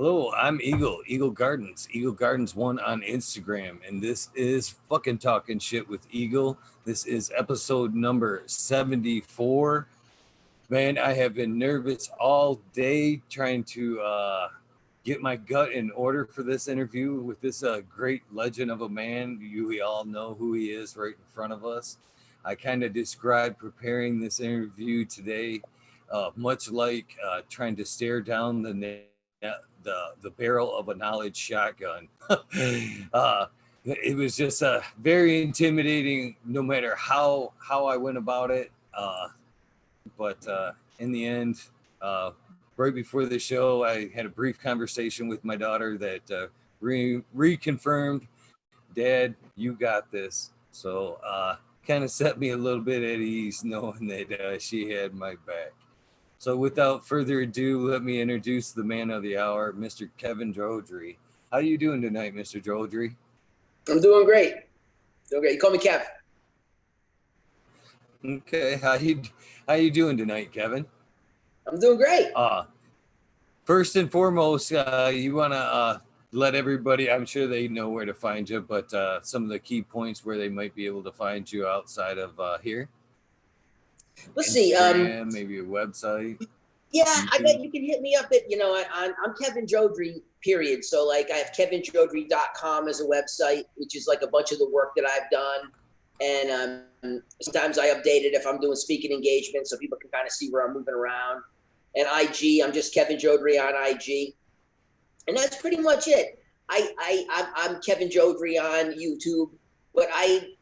Hello, I'm Eagle Gardens, Eagle Gardens 1 on Instagram, and this is fucking talking shit with Eagle. This is episode number 74. Man, I have been nervous all day trying to get my gut in order for this interview with this great legend of a man. We all know who he is right in front of us. I kind of described preparing this interview today, much like trying to stare down the barrel of a knowledge shotgun. It was just very intimidating, no matter how I went about it. But in the end, right before the show, I had a brief conversation with my daughter that reconfirmed, Dad, you got this. So kind of set me a little bit at ease knowing that she had my back. So without further ado, let me introduce the man of the hour, Mr. Kevin Jodery. How are you doing tonight, Mr. Jodery? I'm doing great. Doing great. You call me Kev. Okay, how you doing tonight, Kevin? I'm doing great. First and foremost, you want to let everybody, I'm sure they know where to find you, but some of the key points where they might be able to find you outside of here? Let's Instagram, see. Maybe a website. Yeah, I bet you can hit me up at, I'm Kevin Jodery, period. So like I have kevinjodery.com as a website, which is like a bunch of the work that I've done. And sometimes I update it if I'm doing speaking engagements so people can kind of see where I'm moving around. And IG, I'm just Kevin Jodery on IG. And that's pretty much it. I'm Kevin Jodery on YouTube, but I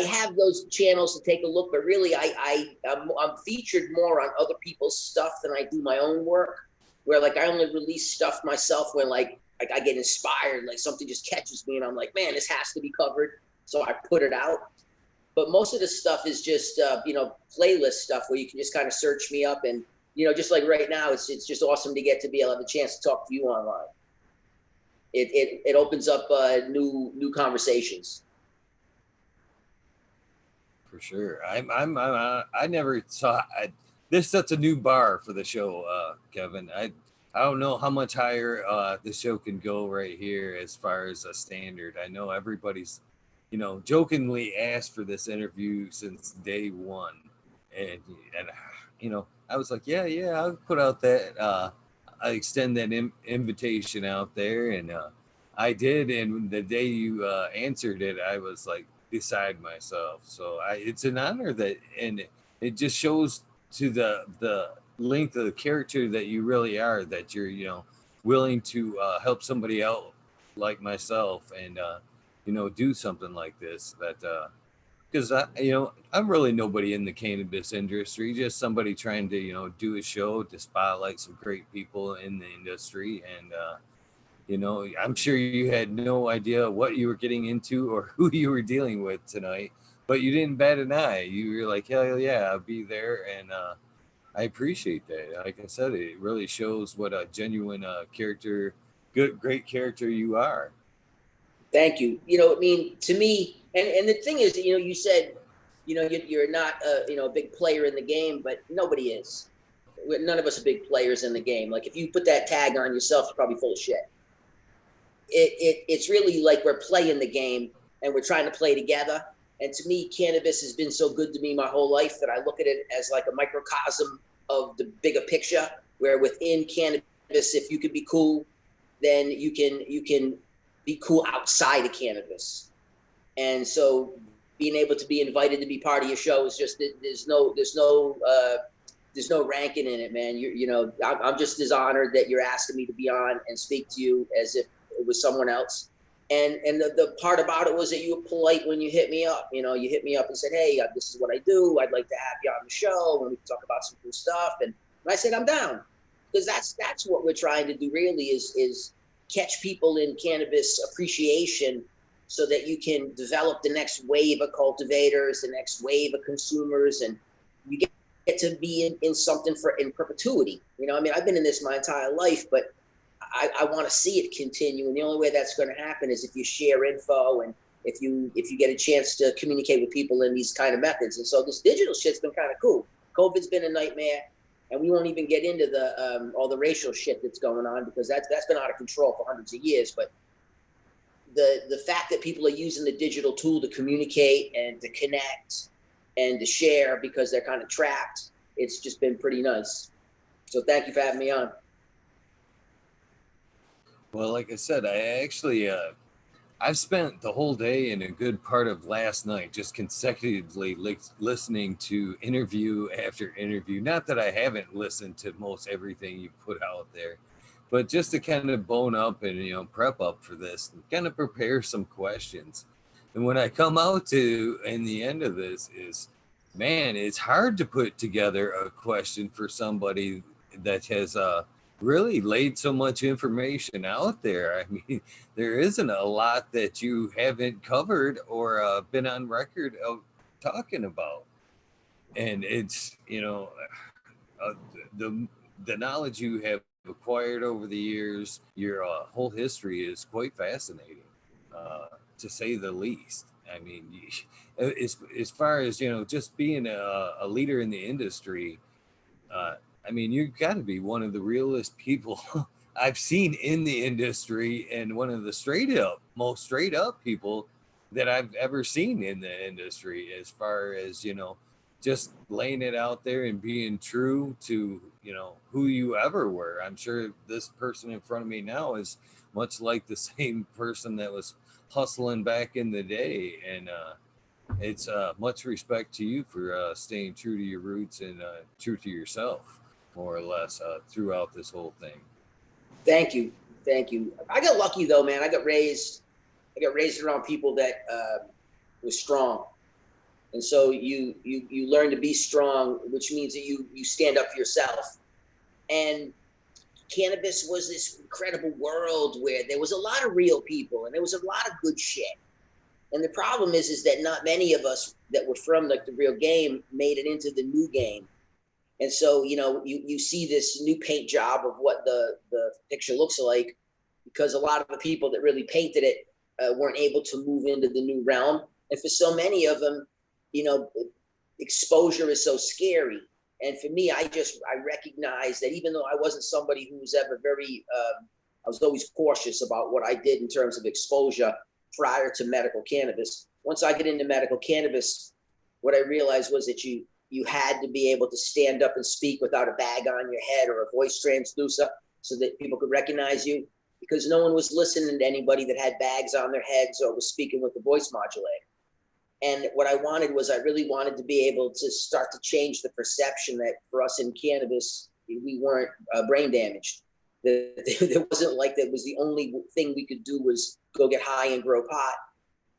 have those channels to take a look, but really I'm featured more on other people's stuff than I do my own work, where like I only release stuff myself when like I get inspired, like something just catches me and I'm like, man, this has to be covered. So I put it out. But most of the stuff is just, playlist stuff where you can just kind of search me up. And, just like right now, it's just awesome to get to be able to have a chance to talk to you online. It opens up new conversations. For sure. I never saw this sets a new bar for the show, Kevin. I don't know how much higher the show can go right here as far as a standard. I know everybody's, jokingly asked for this interview since day one, and I was like, yeah, I'll put out that. I extend that invitation out there, and I did. And the day you answered it, I was like beside myself. So it's an honor that, and it just shows to the length of the character that you really are, that you're willing to help somebody out like myself, and do something like this. That because I'm really nobody in the cannabis industry, just somebody trying to do a show to spotlight some great people in the industry. And I'm sure you had no idea what you were getting into or who you were dealing with tonight, but you didn't bat an eye. You were like, hell yeah, I'll be there. And I appreciate that. Like I said, it really shows what a genuine great character you are. Thank you. To me, and the thing is, you said, you're not a big player in the game, but nobody is. None of us are big players in the game. Like if you put that tag on yourself, you're probably full of shit. It's really like we're playing the game and we're trying to play together. And to me, cannabis has been so good to me my whole life that I look at it as like a microcosm of the bigger picture, where within cannabis, if you can be cool, then you can be cool outside of cannabis. And so being able to be invited to be part of your show is just, there's no ranking in it, man. I'm just as honored that you're asking me to be on and speak to you as if it was someone else. And the part about it was that you were polite when you hit me up. You hit me up and said, hey, this is what I do. I'd like to have you on the show and we can talk about some cool stuff. And I said, I'm down. Because that's what we're trying to do really is catch people in cannabis appreciation so that you can develop the next wave of cultivators, the next wave of consumers, and you get to be in something in perpetuity. I've been in this my entire life, but I want to see it continue. And the only way that's going to happen is if you share info and if you get a chance to communicate with people in these kind of methods. And so this digital shit's been kind of cool. COVID's been a nightmare. And we won't even get into the all the racial shit that's going on, because that's been out of control for hundreds of years. But the fact that people are using the digital tool to communicate and to connect and to share because they're kind of trapped, it's just been pretty nice. So thank you for having me on. Well, like I said, I actually I've spent the whole day and a good part of last night just consecutively listening to interview after interview. Not that I haven't listened to most everything you put out there, but just to kind of bone up and prep up for this, and kind of prepare some questions. And when I come out to in the end of this is, man, it's hard to put together a question for somebody that has really laid so much information out there. I mean, there isn't a lot that you haven't covered or been on record of talking about. And it's, uh, the the knowledge you have acquired over the years, your whole history is quite fascinating, to say the least. I mean, as far as just being a leader in the industry, I mean, you've got to be one of the realest people I've seen in the industry, and one of the most straight up people that I've ever seen in the industry, as far as, just laying it out there and being true to, who you ever were. I'm sure this person in front of me now is much like the same person that was hustling back in the day. And, it's much respect to you for staying true to your roots and true to yourself, more or less, throughout this whole thing. Thank you, thank you. I got lucky though, man. I got raised around people that were strong, and so you learn to be strong, which means that you stand up for yourself. And cannabis was this incredible world where there was a lot of real people and there was a lot of good shit. And the problem is that not many of us that were from like the real game made it into the new game. And so, you see this new paint job of what the picture looks like, because a lot of the people that really painted it weren't able to move into the new realm. And for so many of them, exposure is so scary. And for me, I recognize that even though I wasn't somebody who was ever very, I was always cautious about what I did in terms of exposure prior to medical cannabis. Once I get into medical cannabis, what I realized was that you had to be able to stand up and speak without a bag on your head or a voice transducer so that people could recognize you, because no one was listening to anybody that had bags on their heads or was speaking with the voice modulator. And what I wanted was, I really wanted to be able to start to change the perception that for us in cannabis, we weren't brain damaged. There wasn't like that was the only thing we could do was go get high and grow pot.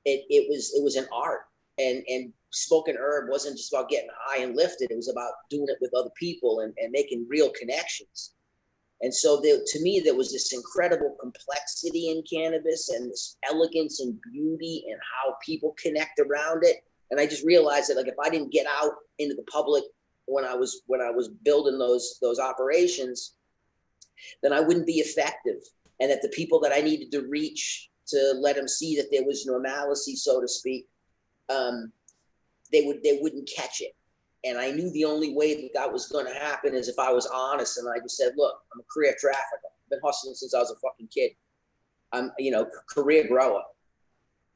It was an art. And spoken herb wasn't just about getting high and lifted. It was about doing it with other people and making real connections. And so to me, there was this incredible complexity in cannabis and this elegance and beauty and how people connect around it. And I just realized that, like, if I didn't get out into the public when I was building those operations, then I wouldn't be effective. And that the people that I needed to reach to let them see that there was normalcy, so to speak, they wouldn't catch it. And I knew the only way that was going to happen is if I was honest. And I just said, look, I'm a career trafficker. I've been hustling since I was a fucking kid. I'm, career grower.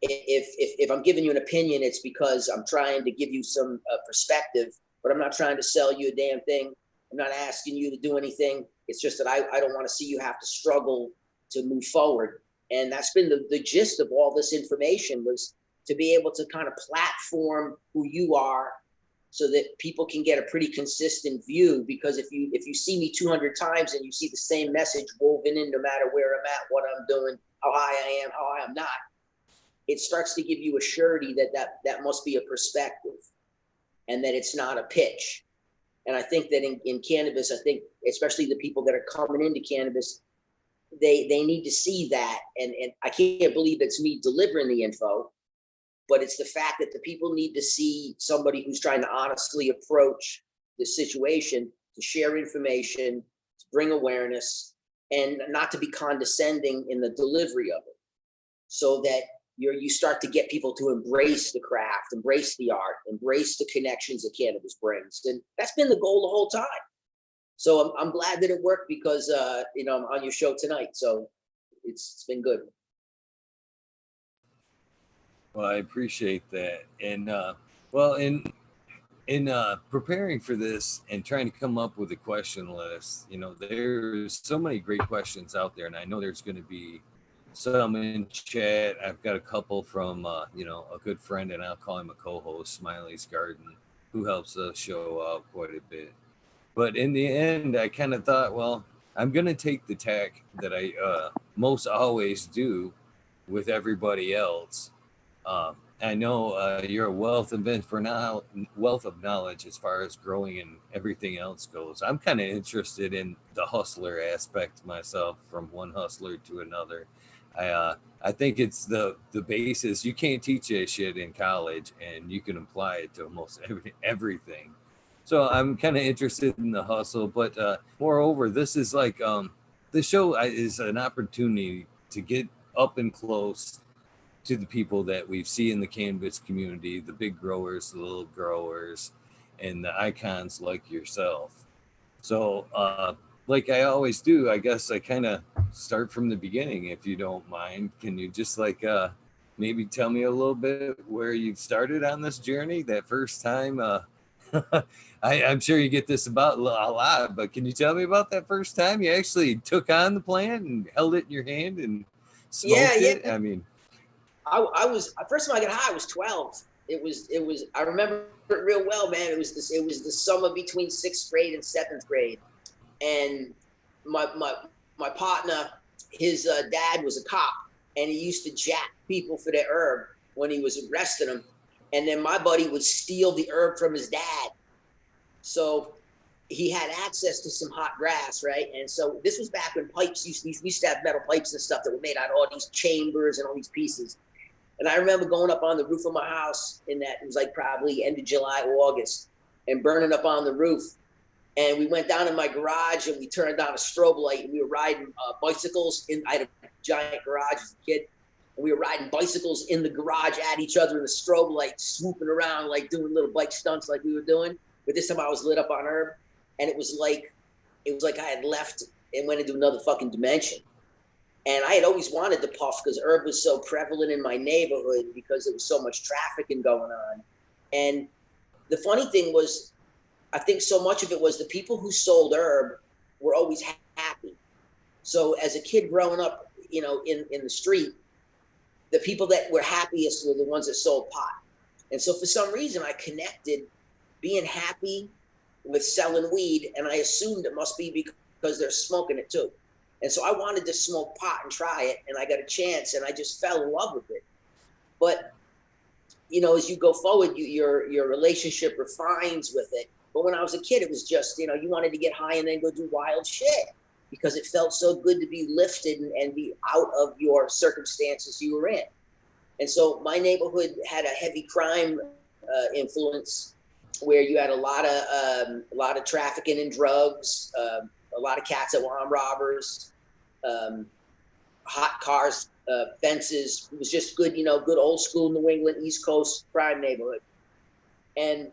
If I'm giving you an opinion, it's because I'm trying to give you some perspective, but I'm not trying to sell you a damn thing. I'm not asking you to do anything. It's just that I don't want to see you have to struggle to move forward. And that's been the gist of all this information, was to be able to kind of platform who you are so that people can get a pretty consistent view. Because if you see me 200 times and you see the same message woven in, no matter where I'm at, what I'm doing, how high I am, how high I'm not, it starts to give you a surety that must be a perspective and that it's not a pitch. And I think that in cannabis, I think especially the people that are coming into cannabis, they need to see that. And I can't believe it's me delivering the info, but it's the fact that the people need to see somebody who's trying to honestly approach the situation, to share information, to bring awareness, and not to be condescending in the delivery of it, so that you start to get people to embrace the craft, embrace the art, embrace the connections that cannabis brings. And that's been the goal the whole time. So I'm glad that it worked because you know, I'm on your show tonight. So it's been good. Well, I appreciate that. And well, in preparing for this and trying to come up with a question list, you know, there's so many great questions out there, and I know there's going to be some in chat. I've got a couple from you know, a good friend, and I'll call him a co-host, Smiley's Garden, who helps the show out quite a bit. But in the end, I kind of thought, well, I'm going to take the tack that I most always do with everybody else. I know you're a wealth of knowledge as far as growing and everything else goes. I'm kind of interested in the hustler aspect myself, from one hustler to another. I think it's the basis. You can't teach that shit in college, and you can apply it to almost everything. So I'm kind of interested in the hustle, but moreover, this is like the show is an opportunity to get up and close to the people that we see in the cannabis community, the big growers, the little growers, and the icons like yourself. So, like I always do, I guess I kind of start from the beginning, if you don't mind. Can you just like maybe tell me a little bit where you started on this journey, that first time? I'm sure you get this about a lot, but can you tell me about that first time you actually took on the plant and held it in your hand and Yeah, smoked it? yeah. I mean, I was first time I got high. I was 12. It was. I remember it real well, man. It was this. It was the summer between sixth grade and seventh grade, and my partner, his dad was a cop, and he used to jack people for their herb when he was arresting them, and then my buddy would steal the herb from his dad. So he had access to some hot grass, right? And so this was back when pipes we used to have metal pipes and stuff that were made out of all these chambers and all these pieces. And I remember going up on the roof of my house in that, it was like probably end of July or August, and burning up on the roof. And we went down in my garage and we turned on a strobe light, and we were riding bicycles I had a giant garage as a kid. And we were riding bicycles in the garage at each other in the strobe light, swooping around, like doing little bike stunts like we were doing. But this time I was lit up on herb. And it was like I had left and went into another fucking dimension. And I had always wanted to puff because herb was so prevalent in my neighborhood because there was so much trafficking going on. And the funny thing was, I think so much of it was the people who sold herb were always happy. So as a kid growing up, you know, in the street, the people that were happiest were the ones that sold pot. And so for some reason, I connected being happy with selling weed, and I assumed it must be because they're smoking it too. And so I wanted to smoke pot and try it, and I got a chance, and I just fell in love with it. But you know, as you go forward, your relationship refines with it. But when I was a kid, it was just, you know, you wanted to get high and then go do wild shit because it felt so good to be lifted and be out of your circumstances you were in. And so my neighborhood had a heavy crime influence, where you had a lot of trafficking in drugs, a lot of cats that were armed robbers, hot cars, fences. It was just good, you know, good old school New England East Coast crime neighborhood. And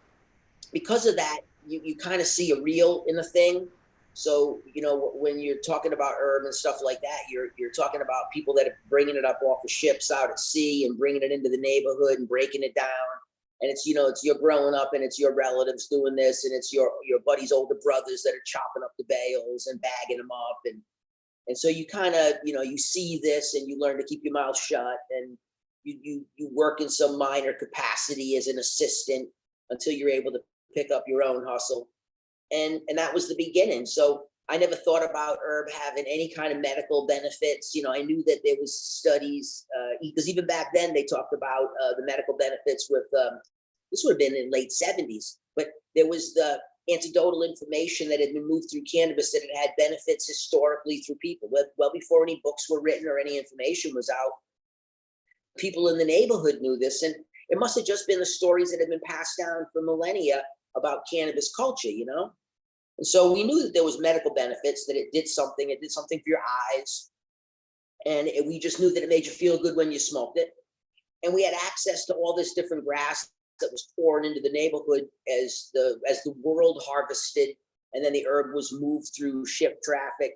because of that, you kind of see a reel in the thing. So, you know, when you're talking about herb and stuff like that, you're talking about people that are bringing it up off the ships out at sea and bringing it into the neighborhood and breaking it down. And it's, you know, it's your growing up and it's your relatives doing this, and it's your buddy's older brothers that are chopping up the bales and bagging them up. And so you kind of, you know, you see this and you learn to keep your mouth shut, and you work in some minor capacity as an assistant until you're able to pick up your own hustle. And that was the beginning. So I never thought about herb having any kind of medical benefits. You know, I knew that there was studies, because even back then they talked about the medical benefits with, this would have been in late 70s, but there was the anecdotal information that had been moved through cannabis that it had benefits historically through people. Well before any books were written or any information was out, people in the neighborhood knew this. And it must have just been the stories that had been passed down for millennia about cannabis culture, you know? And so we knew that there was medical benefits, that it did something for your eyes. And we just knew that it made you feel good when you smoked it. And we had access to all this different grass that was pouring into the neighborhood as the world harvested and then the herb was moved through ship traffic,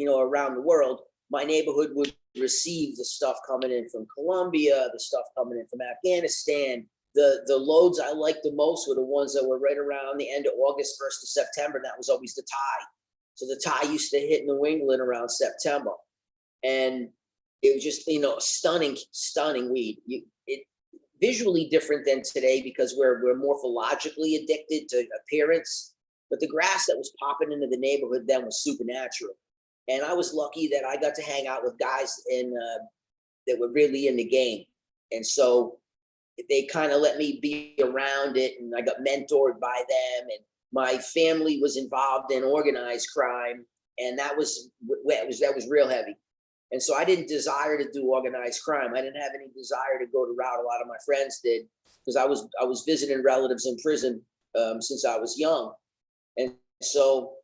around the world, my neighborhood would receive the stuff coming in from Colombia, the stuff coming in from Afghanistan. The loads I liked the most were the ones that were right around the end of August, 1st of September. That was always the Thai. So the Thai used to hit New England around September. And it was just, stunning weed. It visually different than today because we're morphologically addicted to appearance. But the grass that was popping into the neighborhood then was supernatural. And I was lucky that I got to hang out with guys that were really in the game. And so they kind of let me be around it, and I got mentored by them. And my family was involved in organized crime, and that was real heavy. And so I didn't desire to do organized crime. I didn't have any desire to go the route a lot of my friends did, because I was visiting relatives in prison since I was young. And so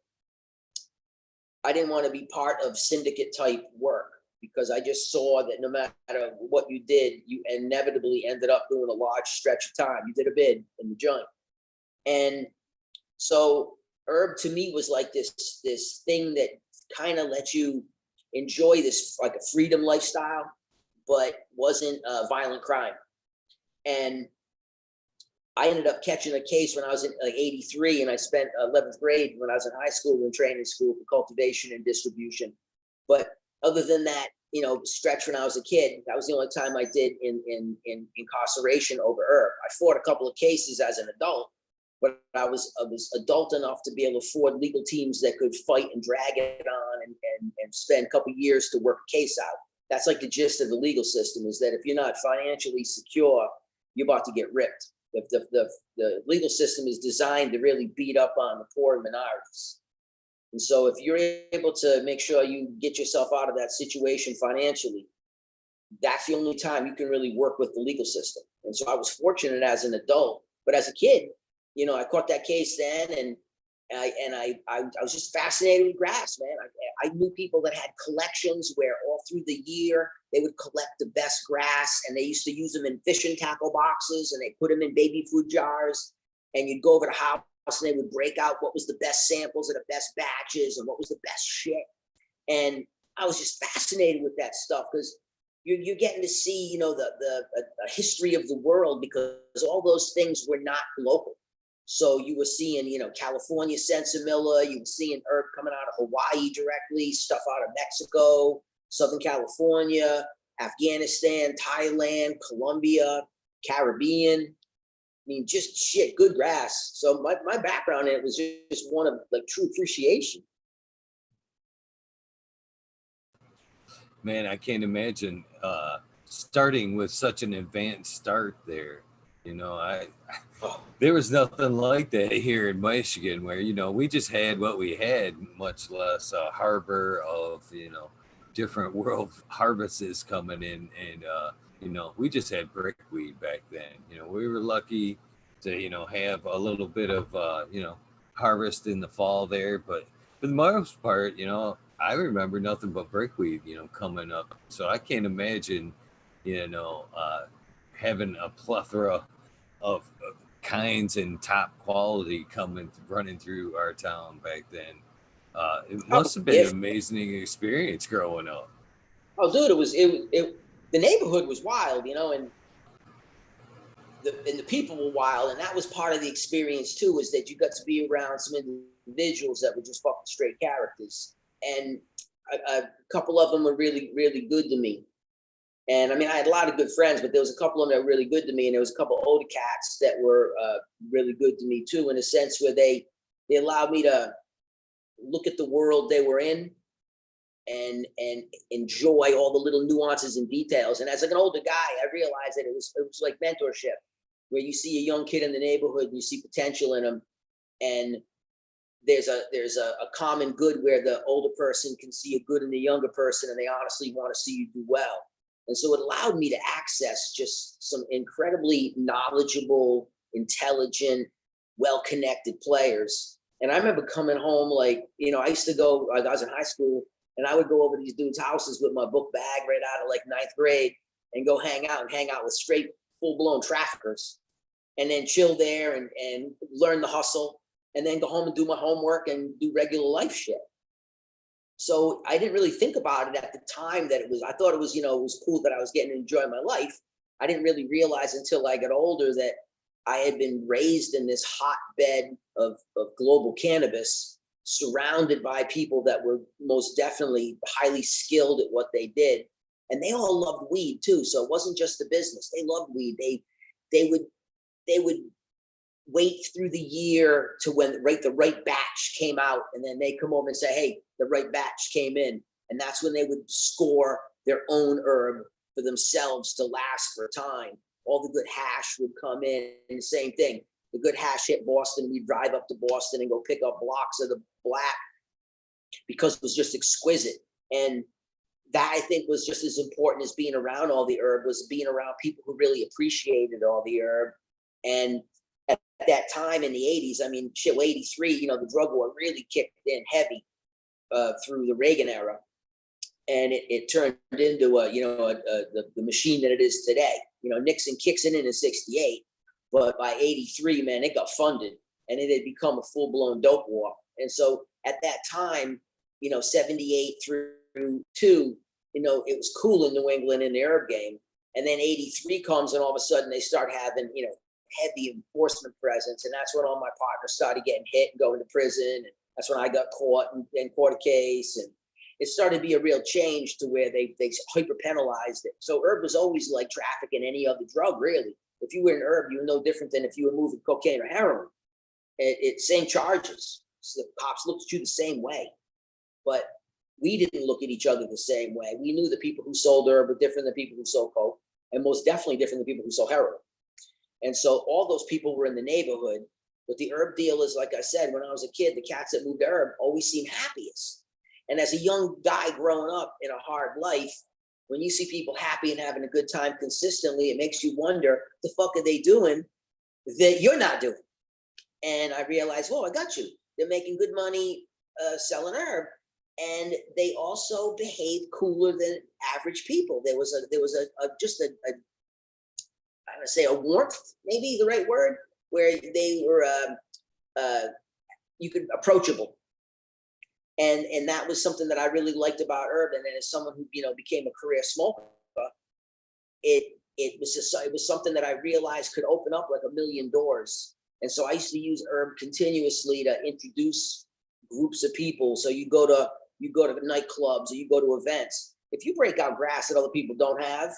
I didn't want to be part of syndicate type work, because I just saw that no matter what you did, you inevitably ended up doing a large stretch of time. You did a bid in the joint. And so herb to me was like this thing that kind of let you enjoy this like a freedom lifestyle, but wasn't violent crime. And I ended up catching a case when I was in like 83, and I spent 11th grade when I was in high school and training school for cultivation and distribution. But other than that, stretch when I was a kid, that was the only time I did in incarceration over herb. I fought a couple of cases as an adult, but I was adult enough to be able to afford legal teams that could fight and drag it on and spend a couple of years to work a case out. That's like the gist of the legal system, is that if you're not financially secure, you're about to get ripped. The legal system is designed to really beat up on the poor and minorities. And so if you're able to make sure you get yourself out of that situation financially, that's the only time you can really work with the legal system. And so I was fortunate as an adult, but as a kid, I caught that case then, and I was just fascinated with grass, man. I knew people that had collections where all through the year they would collect the best grass, and they used to use them in fishing tackle boxes, and they put them in baby food jars. And you'd go over to the house, and they would break out what was the best samples of the best batches and what was the best shit. And I was just fascinated with that stuff, because you're getting to see, the history of the world, because all those things were not local. So you were seeing, California Sensimilla, you were seeing herb coming out of Hawaii directly, stuff out of Mexico, Southern California, Afghanistan, Thailand, Colombia, Caribbean. I mean, just shit, good grass. So my background in it was just one of like true appreciation. Man, I can't imagine starting with such an advanced start there. There was nothing like that here in Michigan, where we just had what we had, much less a harbor of different world harvests coming in, and we just had brickweed back then. We were lucky to have a little bit of harvest in the fall there, but for the most part, I remember nothing but brickweed coming up. So I can't imagine having a plethora of kinds and top quality running through our town back then. It must have been an amazing experience growing up. Oh, dude, the neighborhood was wild, and the people were wild, and that was part of the experience too, is that you got to be around some individuals that were just fucking straight characters, and a couple of them were really, really good to me. And I mean, I had a lot of good friends, but there was a couple of them that were really good to me, and there was a couple of older cats that were really good to me too, in a sense where they allowed me to look at the world they were in and enjoy all the little nuances and details. And as like an older guy, I realized that it was like mentorship, where you see a young kid in the neighborhood and you see potential in them, and there's a common good where the older person can see a good in the younger person, and they honestly want to see you do well. And so it allowed me to access just some incredibly knowledgeable, intelligent, well-connected players. And I remember coming home, like, I used to go, I was in high school, and I would go over to these dudes' houses with my book bag right out of like 9th grade and go hang out with straight full-blown traffickers, and then chill there and learn the hustle. and then go home and do my homework and do regular life shit. So I didn't really think about it at the time that it was, I thought it was, you know, it was cool that I was getting to enjoy my life. I didn't really realize until I got older that I had been raised in this hotbed of global cannabis, surrounded by people that were most definitely highly skilled at what they did. And they all loved weed too. So it wasn't just the business. They loved weed. They would wait through the year to when the right batch came out, and then they come over and say, hey, the right batch came in. And that's when they would score their own herb for themselves to last for a time. All the good hash would come in, and the same thing. The good hash hit Boston. We'd drive up to Boston and go pick up blocks of the black because it was just exquisite. And that, I think, was just as important as being around all the herb, was being around people who really appreciated all the herb. And at that time in the 80s, I mean, shit, 83, you know, the drug war really kicked in heavy through the Reagan era. And it turned into the machine that it is today. You know, Nixon kicks it in 68, but by 83, man, it got funded, and it had become a full-blown dope war. And so at that time, you know, 78 through 2, you know, it was cool in New England in the herb game. And then 83 comes, and all of a sudden they start having, you know, heavy enforcement presence. And that's when all my partners started getting hit and going to prison. And that's when I got caught and caught a case. And it started to be a real change to where they hyper penalized it. So herb was always like trafficking any other drug, really. If you were in herb, you were no different than if you were moving cocaine or heroin. It's same charges. So the cops looked at you the same way. But we didn't look at each other the same way. We knew the people who sold herb were different than people who sold coke, and most definitely different than people who sold heroin. And so all those people were in the neighborhood. But the herb deal is, like I said, when I was a kid, the cats that moved to herb always seemed happiest. And as a young guy growing up in a hard life, when you see people happy and having a good time consistently, it makes you wonder, the fuck are they doing that you're not doing? And I realized, well, I got you. They're making good money selling herb, and they also behave cooler than average people. There was I'm gonna say a warmth, maybe the right word, where they were you could approachable. And that was something that I really liked about herb. And then as someone who, you know, became a career smoker, it was something that I realized could open up like a million doors. And so I used to use herb continuously to introduce groups of people. So you go to nightclubs or you go to events. If you break out grass that other people don't have,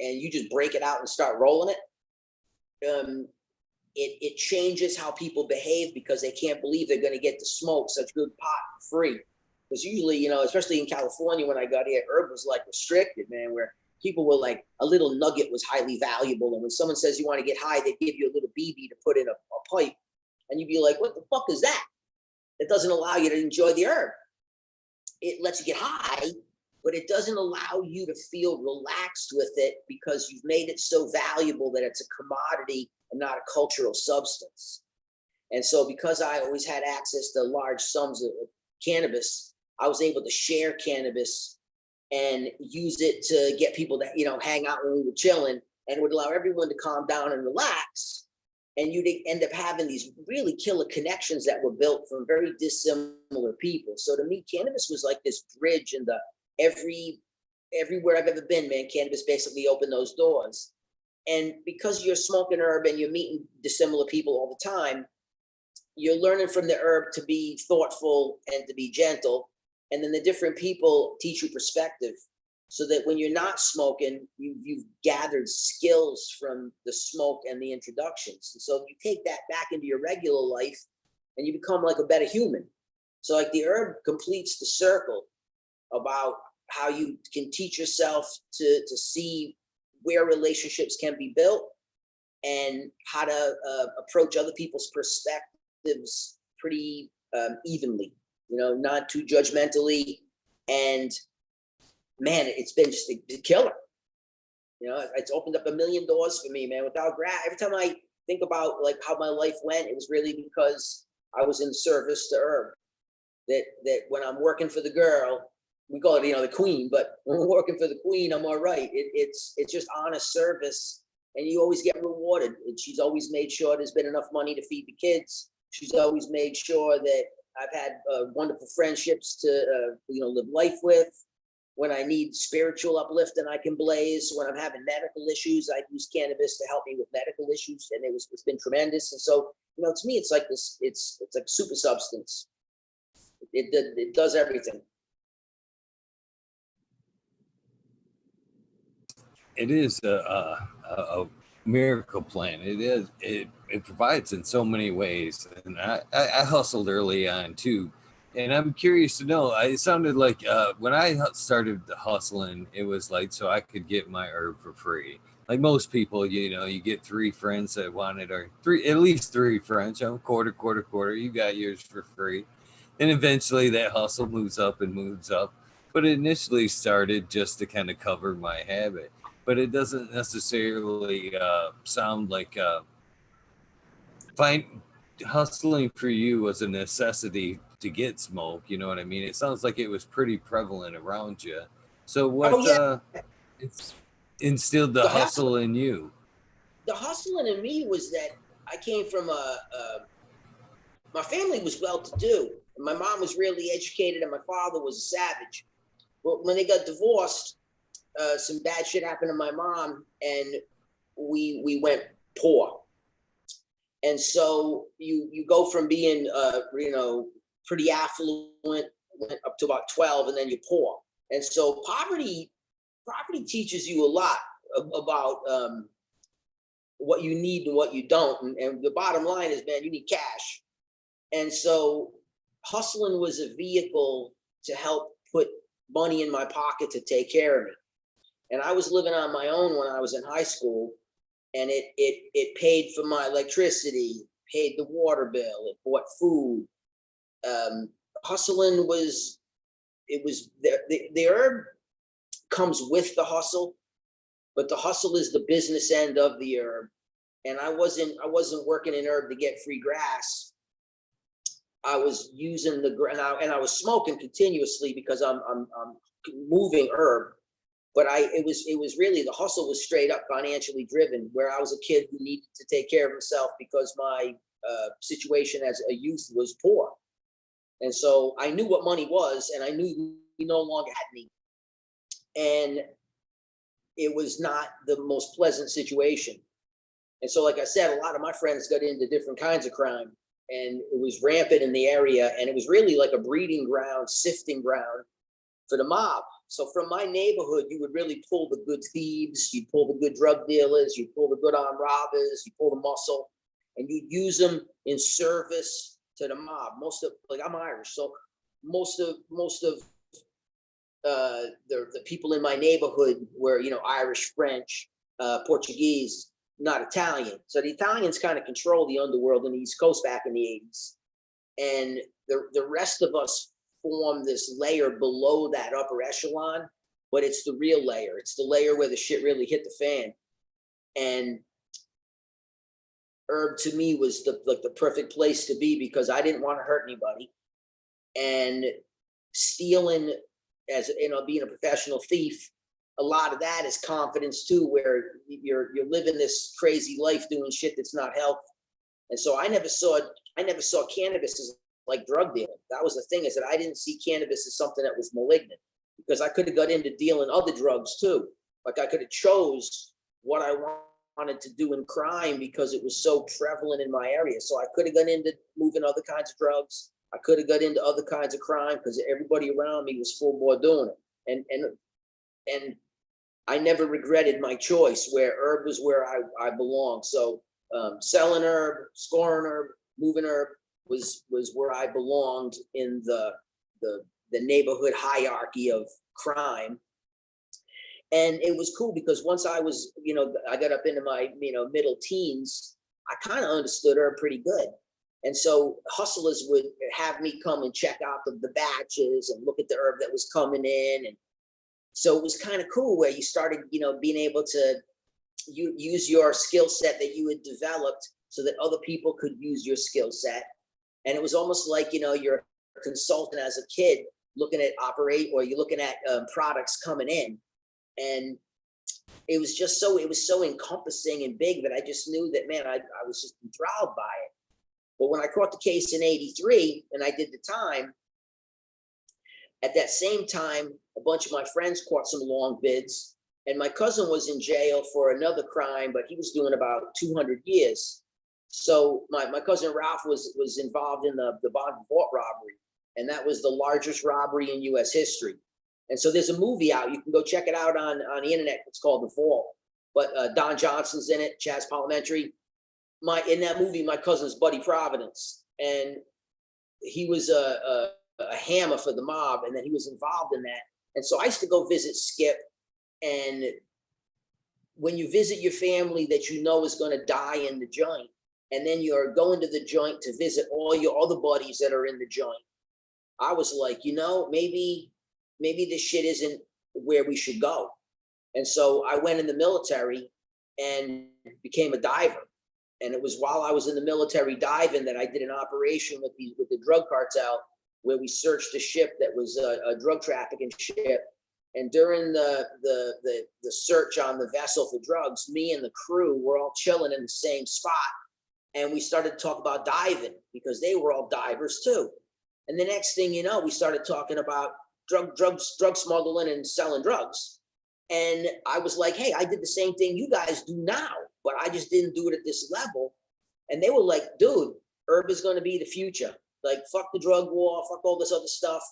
and you just break it out and start rolling it, it changes how people behave, because they can't believe they're going to get to smoke such good pot for free. Because usually, you know, especially in California when I got here, herb was like restricted, man, where people were like, a little nugget was highly valuable. And when someone says you want to get high, they give you a little BB to put in a pipe. And you'd be like, what the fuck is that? It doesn't allow you to enjoy the herb. It lets you get high, but it doesn't allow you to feel relaxed with it, because you've made it so valuable that it's a commodity and not a cultural substance. And so because I always had access to large sums of cannabis, I was able to share cannabis and use it to get people to, you know, hang out when we were chilling, and it would allow everyone to calm down and relax. And you'd end up having these really killer connections that were built from very dissimilar people. So to me, cannabis was like this bridge, and everywhere I've ever been, man, cannabis basically opened those doors. And because you're smoking herb and you're meeting dissimilar people all the time, you're learning from the herb to be thoughtful and to be gentle. And then the different people teach you perspective, so that when you're not smoking, you've gathered skills from the smoke and the introductions. And so you take that back into your regular life and you become like a better human. So like the herb completes the circle about how you can teach yourself to see where relationships can be built, and how to approach other people's perspectives pretty evenly, you know, not too judgmentally. And man, it's been just a killer. You know, it's opened up a million doors for me, man. Without every time I think about like how my life went, it was really because I was in service to herb. That when I'm working for the girl, we call it, you know, the queen, but when we're working for the queen, I'm all right. It's just honest service, and you always get rewarded. And she's always made sure there's been enough money to feed the kids. She's always made sure that I've had wonderful friendships to live life with. When I need spiritual uplift and I can blaze. When I'm having medical issues, I use cannabis to help me with medical issues, and it's been tremendous. And so, to me, it's like this. It's like super substance. It does everything. It is a miracle plant. It is. It provides in so many ways, and I hustled early on too. And I'm curious to know. It sounded like when I started hustling, it was like so I could get my herb for free. Like most people, you get three friends that wanted, or at least three friends. Quarter, quarter, quarter. You got yours for free, and eventually that hustle moves up and moves up. But it initially started just to kind of cover my habit, but it doesn't necessarily sound like find hustling for you was a necessity to get smoke. You know what I mean? It sounds like it was pretty prevalent around you. So Oh what yeah, it's instilled the the hustle, hustle in you? the hustling in me was that I came from my family was well to do. My mom was really educated, and my father was a savage. But when they got divorced, some bad shit happened to my mom, and we went poor. And so you go from being pretty affluent, went up to about 12, and then you're poor. And so poverty teaches you a lot about what you need and what you don't. And the bottom line is, man, you need cash. And so hustling was a vehicle to help put money in my pocket to take care of me. And I was living on my own when I was in high school, and it paid for my electricity, paid the water bill, it bought food. Hustling was the herb comes with the hustle, but the hustle is the business end of the herb. And I wasn't working in herb to get free grass. I was using and I was smoking continuously because I'm moving herb. But it was really, the hustle was straight up financially driven, where I was a kid who needed to take care of himself because my situation as a youth was poor. And so I knew what money was, and I knew he no longer had me. And it was not the most pleasant situation. And so, like I said, a lot of my friends got into different kinds of crime, and it was rampant in the area. And it was really like a breeding ground, sifting ground for the mob. So from my neighborhood, you would really pull the good thieves, you'd pull the good drug dealers, you'd pull the good armed robbers, you pull the muscle, and you'd use them in service to the mob. I'm Irish, so most of the people in my neighborhood were, Irish, French, Portuguese, not Italian. So the Italians kind of control the underworld in the East Coast back in the 80s. And the rest of us form this layer below that upper echelon, but it's the real layer. It's the layer where the shit really hit the fan. And herb to me was the perfect place to be, because I didn't want to hurt anybody. And stealing, as being a professional thief, a lot of that is confidence too, where you're living this crazy life doing shit that's not healthy. And so I never saw cannabis as like drug dealing. That was the thing, is that I didn't see cannabis as something that was malignant, because I could have got into dealing other drugs too. Like I could have chose what I wanted to do in crime because it was so prevalent in my area. So I could have gone into moving other kinds of drugs. I could have got into other kinds of crime because everybody around me was full bore doing it. And I never regretted my choice, where herb was where I belonged. So selling herb, scoring herb, moving herb was where I belonged in the neighborhood hierarchy of crime. And it was cool because once I was, I got up into my, middle teens, I kind of understood herb pretty good. And so hustlers would have me come and check out the batches and look at the herb that was coming in. And so it was kind of cool, where you started, being able to use your skill set that you had developed so that other people could use your skill set. And it was almost like, you're a consultant as a kid looking at you're looking at products coming in. And it was so encompassing and big that I just knew that, man, I was just enthralled by it. But when I caught the case in 83 and I did the time, at that same time, a bunch of my friends caught some long bids, and my cousin was in jail for another crime, but he was doing about 200 years. So my cousin Ralph was involved in the Bond Vault robbery, and that was the largest robbery in U.S. history. And so there's a movie out. You can go check it out on the internet. It's called The Vault. But Don Johnson's in it, Chaz Palminteri. In that movie, my cousin's Buddy Providence, and he was a hammer for the mob, and then he was involved in that. And so I used to go visit Skip, and when you visit your family that you know is going to die in the joint, and then you're going to the joint to visit all your other buddies that are in the joint, I was like, maybe this shit isn't where we should go. And so I went in the military and became a diver. And it was while I was in the military diving that I did an operation with the drug cartel, where we searched a ship that was a drug trafficking ship. And during the search on the vessel for drugs, me and the crew were all chilling in the same spot. And we started to talk about diving because they were all divers too. And the next thing you know, we started talking about drug smuggling and selling drugs. And I was like, hey, I did the same thing you guys do now, but I just didn't do it at this level. And they were like, dude, herb is going to be the future. Like, fuck the drug war, fuck all this other stuff.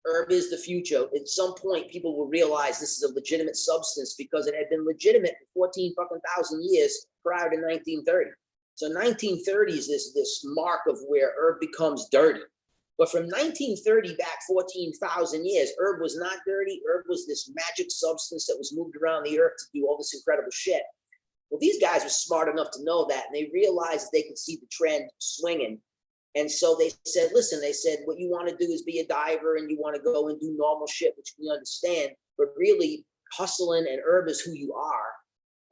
Herb is the future. At some point, people will realize this is a legitimate substance because it had been legitimate for 14,000 years prior to 1930. So 1930 is this mark of where herb becomes dirty. But from 1930 back 14,000 years, herb was not dirty. Herb was this magic substance that was moved around the earth to do all this incredible shit. Well, these guys were smart enough to know that, and they realized they could see the trend swinging. And so they said, listen, what you want to do is be a diver and you want to go and do normal shit, which we understand, but really hustling and herb is who you are.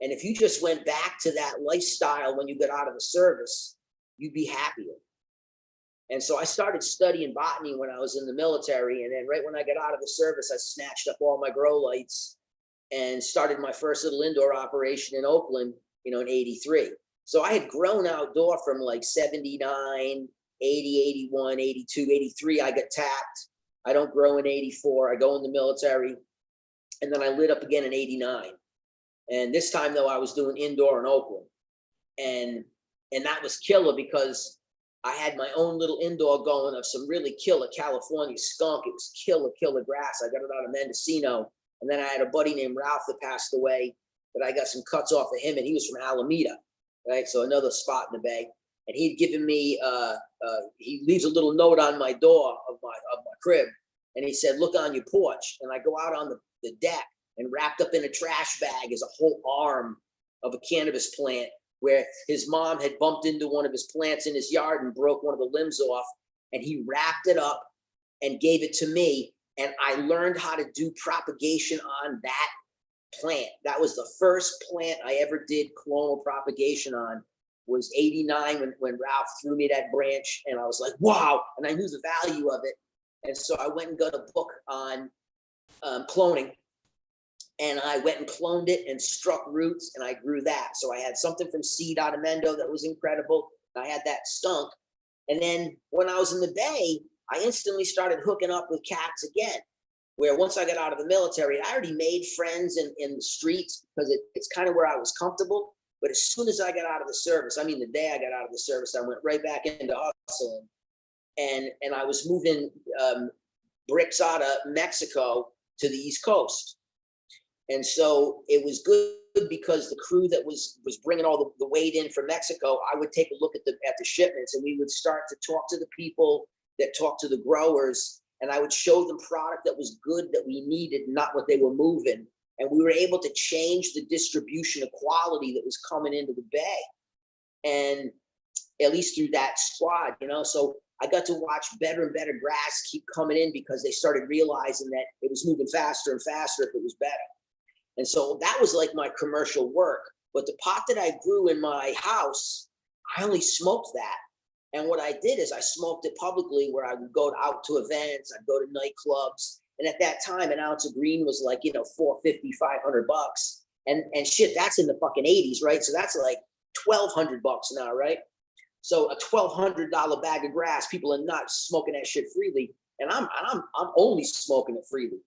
And if you just went back to that lifestyle when you got out of the service, you'd be happier. And so I started studying botany when I was in the military. And then right when I got out of the service, I snatched up all my grow lights and started my first little indoor operation in Oakland, in 83. So I had grown outdoor from like 79, 80, 81, 82, 83. I got tapped. I don't grow in 84. I go in the military. And then I lit up again in 89. And this time, though, I was doing indoor in Oakland. And that was killer because I had my own little indoor going of some really killer California skunk. It was killer grass. I got it out of Mendocino. And then I had a buddy named Ralph that passed away, but I got some cuts off of him, and he was from Alameda, right? So another spot in the Bay. And he'd given me, he leaves a little note on my door of my crib, and he said, look on your porch. And I go out on the deck, and wrapped up in a trash bag is a whole arm of a cannabis plant where his mom had bumped into one of his plants in his yard and broke one of the limbs off. And he wrapped it up and gave it to me. And I learned how to do propagation on that plant. That was the first plant I ever did clonal propagation on, was 89 when Ralph threw me that branch. And I was like, wow. And I knew the value of it. And so I went and got a book on cloning. And I went and cloned it and struck roots, and I grew that. So I had something from seed out of Mendo that was incredible. I had that skunk. And then when I was in the Bay, I instantly started hooking up with cats again, where once I got out of the military, I already made friends in the streets because it's kind of where I was comfortable. But as soon as I got out of the service, the day I got out of the service, I went right back into hustling. And I was moving bricks out of Mexico to the East Coast. And so it was good because the crew that was bringing all the weight in from Mexico, I would take a look at the shipments, and we would start to talk to the people that talked to the growers, and I would show them product that was good that we needed, not what they were moving. And we were able to change the distribution of quality that was coming into the Bay, and at least through that squad, So I got to watch better and better grass keep coming in because they started realizing that it was moving faster and faster if it was better. And so that was like my commercial work. But the pot that I grew in my house, I only smoked that. And what I did is I smoked it publicly, where I would go out to events, I'd go to nightclubs. And at that time, an ounce of green was like, $450, $500. And shit, that's in the fucking 80s, right? So that's like $1,200 now, right? So a $1,200 bag of grass, people are not smoking that shit freely, and I'm only smoking it freely.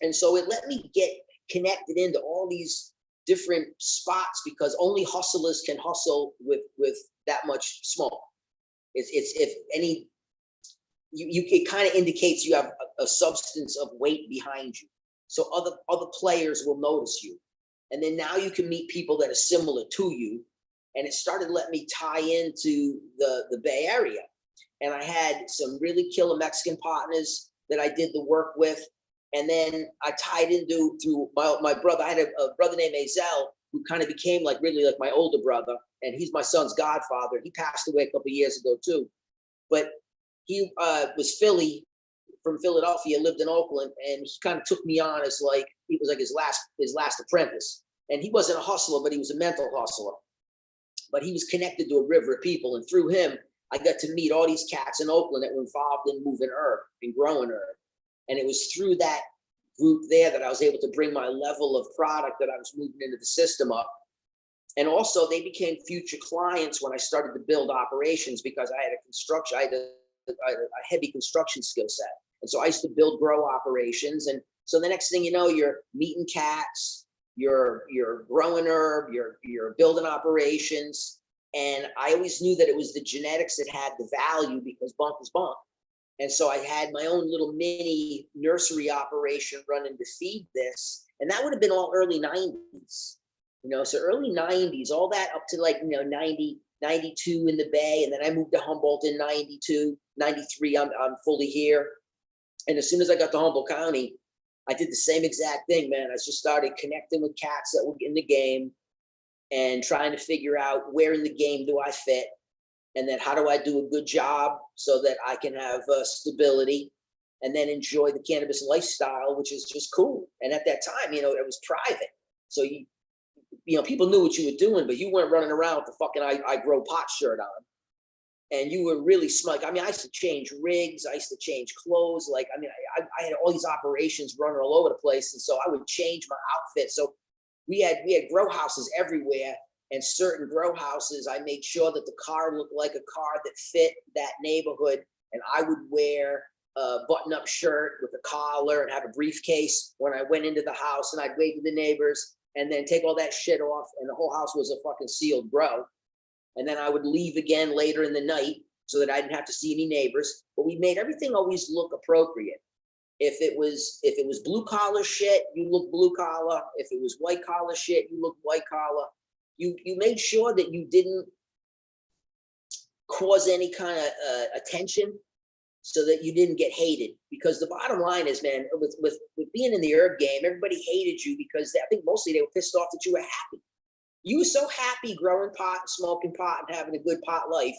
And so it let me get connected into all these different spots because only hustlers can hustle with that much smoke. It's if any, you it kind of indicates you have a substance of weight behind you, so other players will notice you, and then now you can meet people that are similar to you, and it started letting me tie into the Bay Area, and I had some really killer Mexican partners that I did the work with, and then I tied into through my brother. I had a brother named Azel who kind of became like really like my older brother, and he's my son's godfather. He passed away a couple of years ago too, but he was from Philadelphia, lived in Oakland, and he kind of took me on as like he was like his last apprentice. And he wasn't a hustler, but he was a mental hustler. But he was connected to a river of people, and through him, I got to meet all these cats in Oakland that were involved in moving herb and growing herb. And it was through that group there that I was able to bring my level of product that I was moving into the system up. And also, they became future clients when I started to build operations because I had a heavy construction skill set. And so I used to build grow operations. And so the next thing you know, you're meeting cats, you're growing herb, you're building operations. And I always knew that it was the genetics that had the value because bunk is bunk. And so I had my own little mini nursery operation running to feed this. And that would have been all early 90s. So early 90s, all that up to like, 90, 92 in the Bay. And then I moved to Humboldt in 92, 93, I'm fully here. And as soon as I got to Humboldt County, I did the same exact thing, man. I just started connecting with cats that were in the game and trying to figure out where in the game do I fit? And then how do I do a good job so that I can have stability and then enjoy the cannabis lifestyle, which is just cool. And at that time, it was private. So people knew what you were doing, but you weren't running around with the fucking I grow pot shirt on. And you were really smug. I mean, I used to change rigs. I used to change clothes. Like, I had all these operations running all over the place. And so I would change my outfit. So we had grow houses everywhere, and certain grow houses, I made sure that the car looked like a car that fit that neighborhood. And I would wear a button-up shirt with a collar and have a briefcase when I went into the house, and I'd wave to the neighbors and then take all that shit off. And the whole house was a fucking sealed grow. And then I would leave again later in the night so that I didn't have to see any neighbors. But we made everything always look appropriate. If it was blue collar shit, you look blue collar. If it was white collar shit, you look white collar. You made sure that you didn't cause any kind of attention so that you didn't get hated. Because the bottom line is, man, with being in the herb game, everybody hated you because I think mostly they were pissed off that you were happy. You were so happy growing pot, smoking pot, and having a good pot life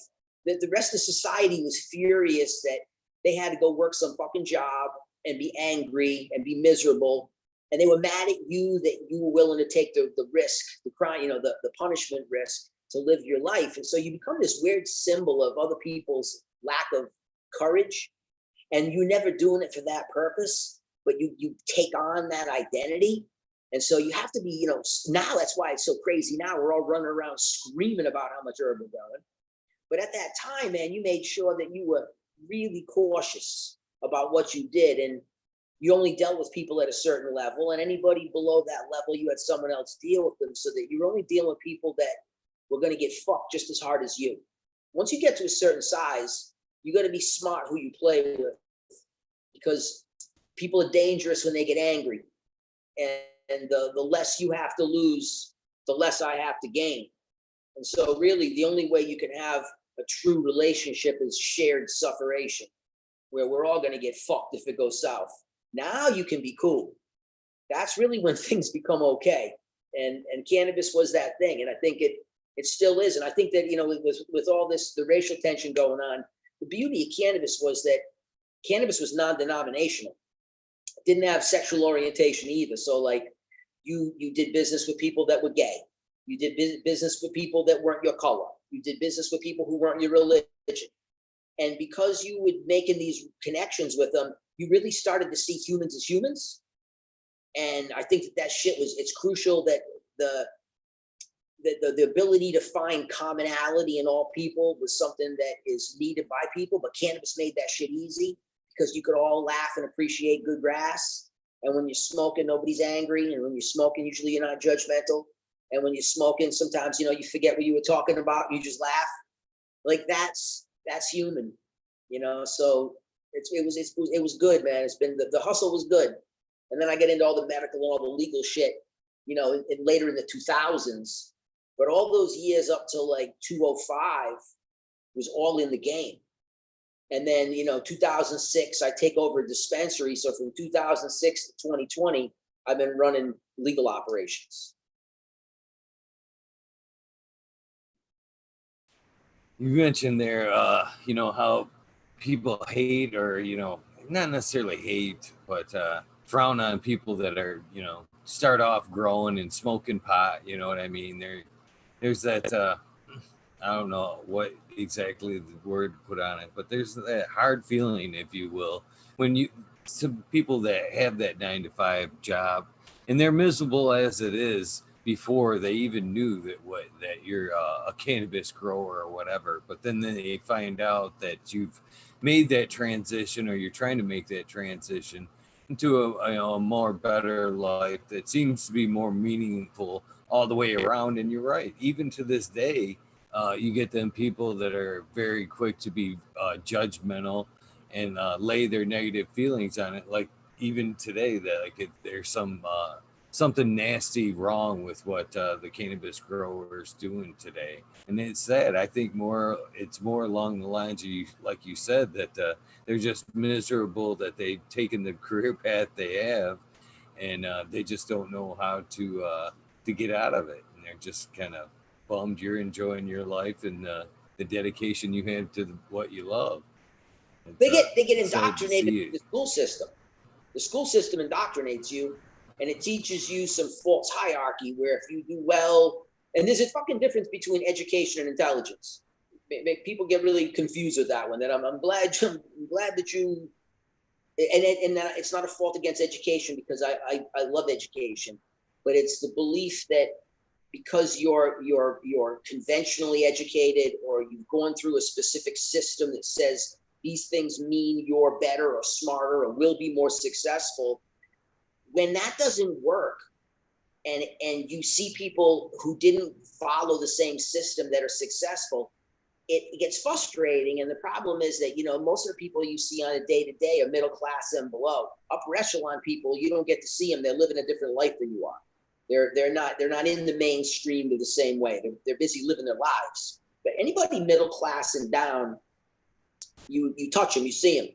that the rest of society was furious that they had to go work some fucking job and be angry and be miserable. And they were mad at you that you were willing to take the risk, the crime, the punishment risk to live your life. And so you become this weird symbol of other people's lack of courage. And you're never doing it for that purpose, but you take on that identity. And so you have to be, now that's why it's so crazy. Now we're all running around screaming about how much herb we're growing. But at that time, man, you made sure that you were really cautious about what you did. And you only dealt with people at a certain level. And anybody below that level, you had someone else deal with them, so that you're only dealing with people that were going to get fucked just as hard as you. Once you get to a certain size, you got to be smart who you play with, because people are dangerous when they get angry. And the less you have to lose, the less I have to gain. And so really the only way you can have a true relationship is shared sufferation, where we're all going to get fucked if it goes south. Now you can be cool. That's really when things become okay. And cannabis was that thing. And I think it still is. And I think that, with all this, the racial tension going on, the beauty of cannabis was that cannabis was non-denominational. It didn't have sexual orientation either. So like, you did business with people that were gay. You did business with people that weren't your color. You did business with people who weren't your religion. And because you were making these connections with them, you really started to see humans as humans. And I think that shit it's crucial that the ability to find commonality in all people was something that is needed by people, but cannabis made that shit easy because you could all laugh and appreciate good grass. And when you're smoking, nobody's angry. And when you're smoking, usually you're not judgmental. And when you're smoking, sometimes, you forget what you were talking about. You just laugh. Like that's human, so it was good, man. It's been, the hustle was good. And then I get into all the medical and all the legal shit, and later in the 2000s. But all those years up till like 2005 was all in the game. And then, 2006, I take over a dispensary. So from 2006 to 2020, I've been running legal operations. You mentioned there, how people hate, or, not necessarily hate, but frown on people that are, start off growing and smoking pot. You know what I mean? There's that, I don't know what exactly the word to put on it, but there's that hard feeling, if you will, when some people that have that 9 to 5 job, and they're miserable as it is before they even knew that you're a cannabis grower or whatever. But then they find out that you've made that transition, or you're trying to make that transition into a more better life that seems to be more meaningful all the way around. And you're right, even to this day, you get them people that are very quick to be judgmental and lay their negative feelings on it. Like even today, that there's something nasty wrong with what the cannabis growers doing today, and it's sad. I think it's more along the lines of like you said, that they're just miserable that they've taken the career path they have, and they just don't know how to get out of it, and they're just kind of bummed you're enjoying your life and the dedication you have to what you love. They get indoctrinated in the school system. The school system indoctrinates you, and it teaches you some false hierarchy where if you do well, and there's a fucking difference between education and intelligence. People get really confused with that one. That I'm glad that you, and it's not a fault against education, because I love education, but it's the belief that because you're conventionally educated, or you've gone through a specific system that says these things mean you're better or smarter or will be more successful. When that doesn't work, and you see people who didn't follow the same system that are successful, it gets frustrating. And the problem is that, most of the people you see on a day-to-day are middle class and below. Upper echelon people, you don't get to see them. They're living a different life than you are. They're not in the mainstream the same way. They're busy living their lives. But anybody middle class and down, you touch them, you see them.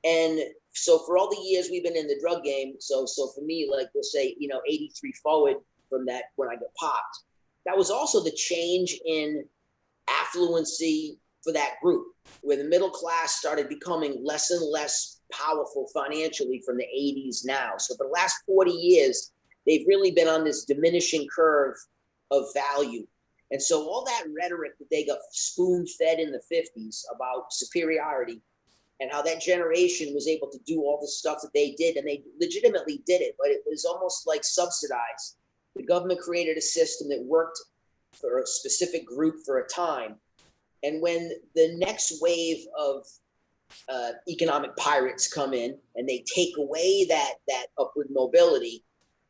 And so for all the years we've been in the drug game, so for me, like we'll say, 83 forward from that, when I got popped, that was also the change in affluency for that group, where the middle class started becoming less and less powerful financially from the 80s now. So for the last 40 years, they've really been on this diminishing curve of value. And so all that rhetoric that they got spoon-fed in the 50s about superiority, and how that generation was able to do all the stuff that they did, and they legitimately did it, but it was almost like subsidized. The government created a system that worked for a specific group for a time. And when the next wave of economic pirates come in and they take away that upward mobility,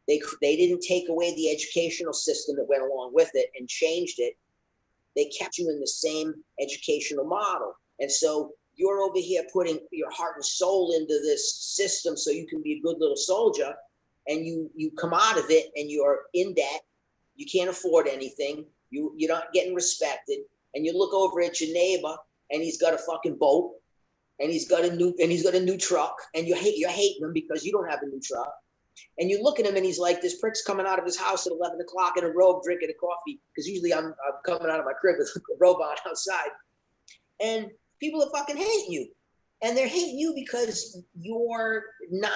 they didn't take away the educational system that went along with it and changed it. They kept you in the same educational model. And so you're over here putting your heart and soul into this system so you can be a good little soldier, and you come out of it and you're in debt. You can't afford anything. You're not getting respected. And you look over at your neighbor and he's got a fucking boat, and he's got a new truck, and you're hating him because you don't have a new truck. And you look at him and he's like, this prick's coming out of his house at 11 o'clock in a robe, drinking a coffee, because usually I'm coming out of my crib with a robe on outside. And people are fucking hating you. And they're hating you because you're not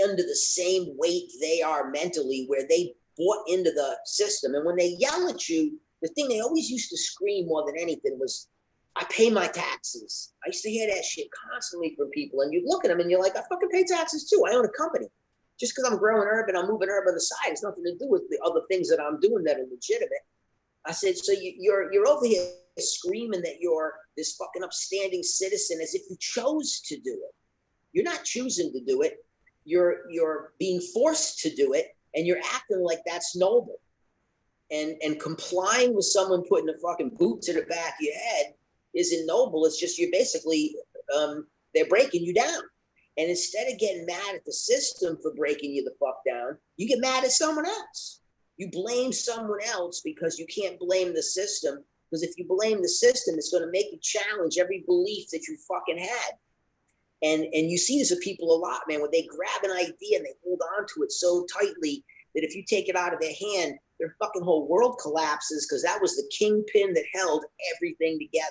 under the same weight they are mentally, where they bought into the system. And when they yell at you, the thing they always used to scream more than anything was, I pay my taxes. I used to hear that shit constantly from people. And you look at them and you're like, I fucking pay taxes too. I own a company. Just because I'm growing herb and I'm moving herb on the side, it's nothing to do with the other things that I'm doing that are legitimate. I said, so you're over here screaming that you're this fucking upstanding citizen as if you chose to do it. You're not choosing to do it. You're being forced to do it, and you're acting like that's noble. And complying with someone putting a fucking boot to the back of your head isn't noble. It's just you're basically they're breaking you down. And instead of getting mad at the system for breaking you the fuck down, you get mad at someone else. You blame someone else because you can't blame the system. Because if you blame the system, it's going to make you challenge every belief that you fucking had. And you see this with people a lot, man, when they grab an idea and they hold on to it so tightly that if you take it out of their hand, their fucking whole world collapses because that was the kingpin that held everything together.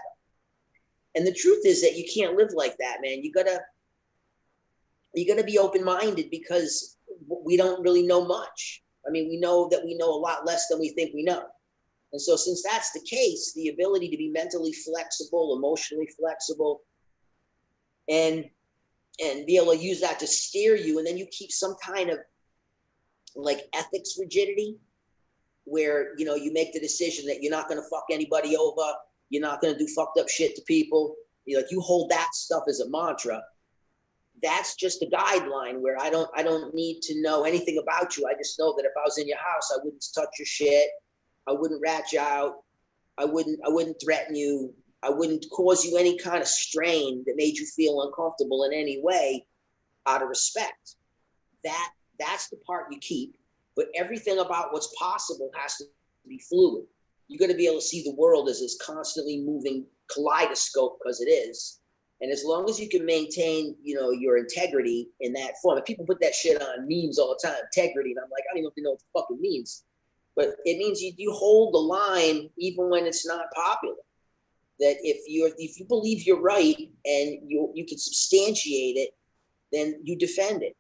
And the truth is that you can't live like that, man. You gotta be open-minded because we don't really know much. I mean, we know that we know a lot less than we think we know. And so since that's the case, the ability to be mentally flexible, emotionally flexible, and be able to use that to steer you, and then you keep some kind of like ethics rigidity where, you know, you make the decision that you're not going to fuck anybody over, you're not going to do fucked up shit to people. You hold that stuff as a mantra. That's just a guideline where I don't need to know anything about you. I just know that if I was in your house, I wouldn't touch your shit. I wouldn't rat you out. I wouldn't threaten you. I wouldn't cause you any kind of strain that made you feel uncomfortable in any way out of respect. That's the part you keep. But everything about what's possible has to be fluid. You got to be able to see the world as this constantly moving kaleidoscope, because it is. And as long as you can maintain, you know, your integrity in that form, and people put that shit on memes all the time, integrity, and I'm like, I don't even know what the fuck it means. But it means you hold the line even when it's not popular. That if you believe you're right and you can substantiate it, then you defend it.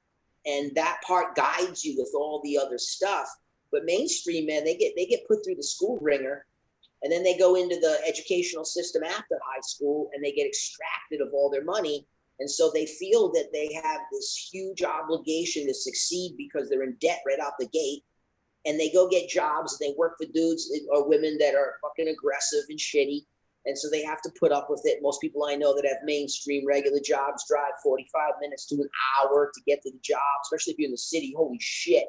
And that part guides you with all the other stuff. But mainstream, man, they get put through the school ringer, and then they go into the educational system after high school and they get extracted of all their money. And so they feel that they have this huge obligation to succeed because they're in debt right out the gate. And they go get jobs and they work for dudes or women that are fucking aggressive and shitty. And so they have to put up with it. Most people I know that have mainstream regular jobs drive 45 minutes to an hour to get to the job, especially if you're in the city. Holy shit.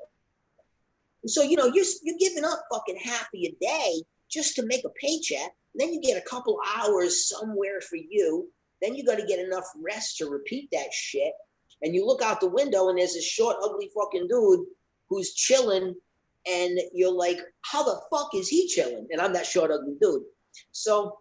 And so, you know, you're giving up fucking half of your day just to make a paycheck. Then you get a couple hours somewhere for you. Then you got to get enough rest to repeat that shit. And you look out the window and there's this short, ugly fucking dude who's chilling. And you're like, how the fuck is he chilling? And I'm that short, ugly dude. So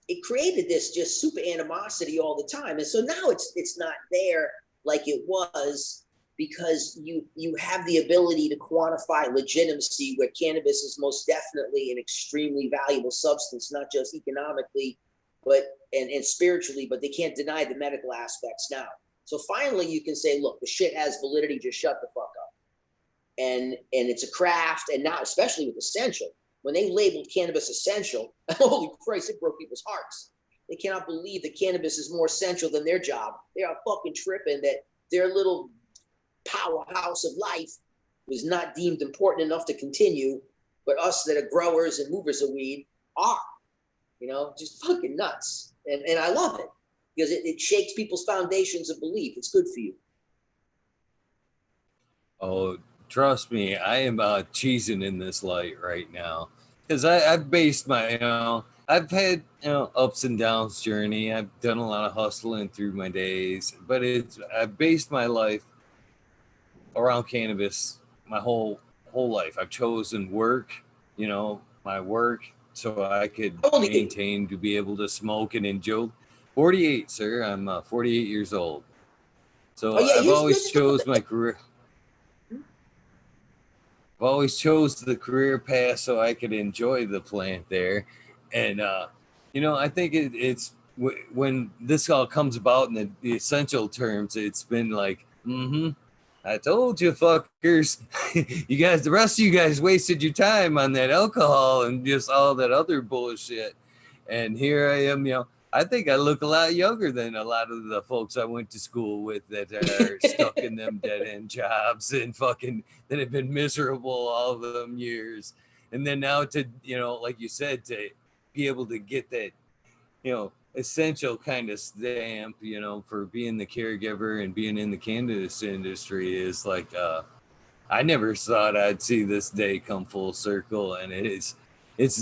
it created this just super animosity all the time. And so now it's not there like it was, because you have the ability to quantify legitimacy, where cannabis is most definitely an extremely valuable substance, not just economically, but and spiritually, but they can't deny the medical aspects now. So finally you can say, look, the shit has validity, just shut the fuck up. And it's a craft, and now especially with essential. When they labeled cannabis essential, holy Christ, it broke people's hearts. They cannot believe that cannabis is more essential than their job. They are fucking tripping that their little powerhouse of life was not deemed important enough to continue, but us that are growers and movers of weed are, you know, just fucking nuts. And I love it because it shakes people's foundations of belief. It's good for you. Oh, trust me, I am cheesing in this light right now, because I've based my, I've had, ups and downs journey. I've done a lot of hustling through my days, but I've based my life around cannabis my whole life. I've chosen work, my work, so I could maintain to be able to smoke and enjoy. 48, sir. I'm 48 years old. So I've always chose my career. I've always chose the career path so I could enjoy the plant there. And, I think it's when this all comes about in the essential terms, it's been like, I told you fuckers, you guys, the rest of you guys wasted your time on that alcohol and just all that other bullshit. And here I am, I think I look a lot younger than a lot of the folks I went to school with that are stuck in them dead end jobs and fucking that have been miserable all them years. And then now to, like you said, to be able to get that, essential kind of stamp, for being the caregiver and being in the cannabis industry is like, I never thought I'd see this day come full circle. And it's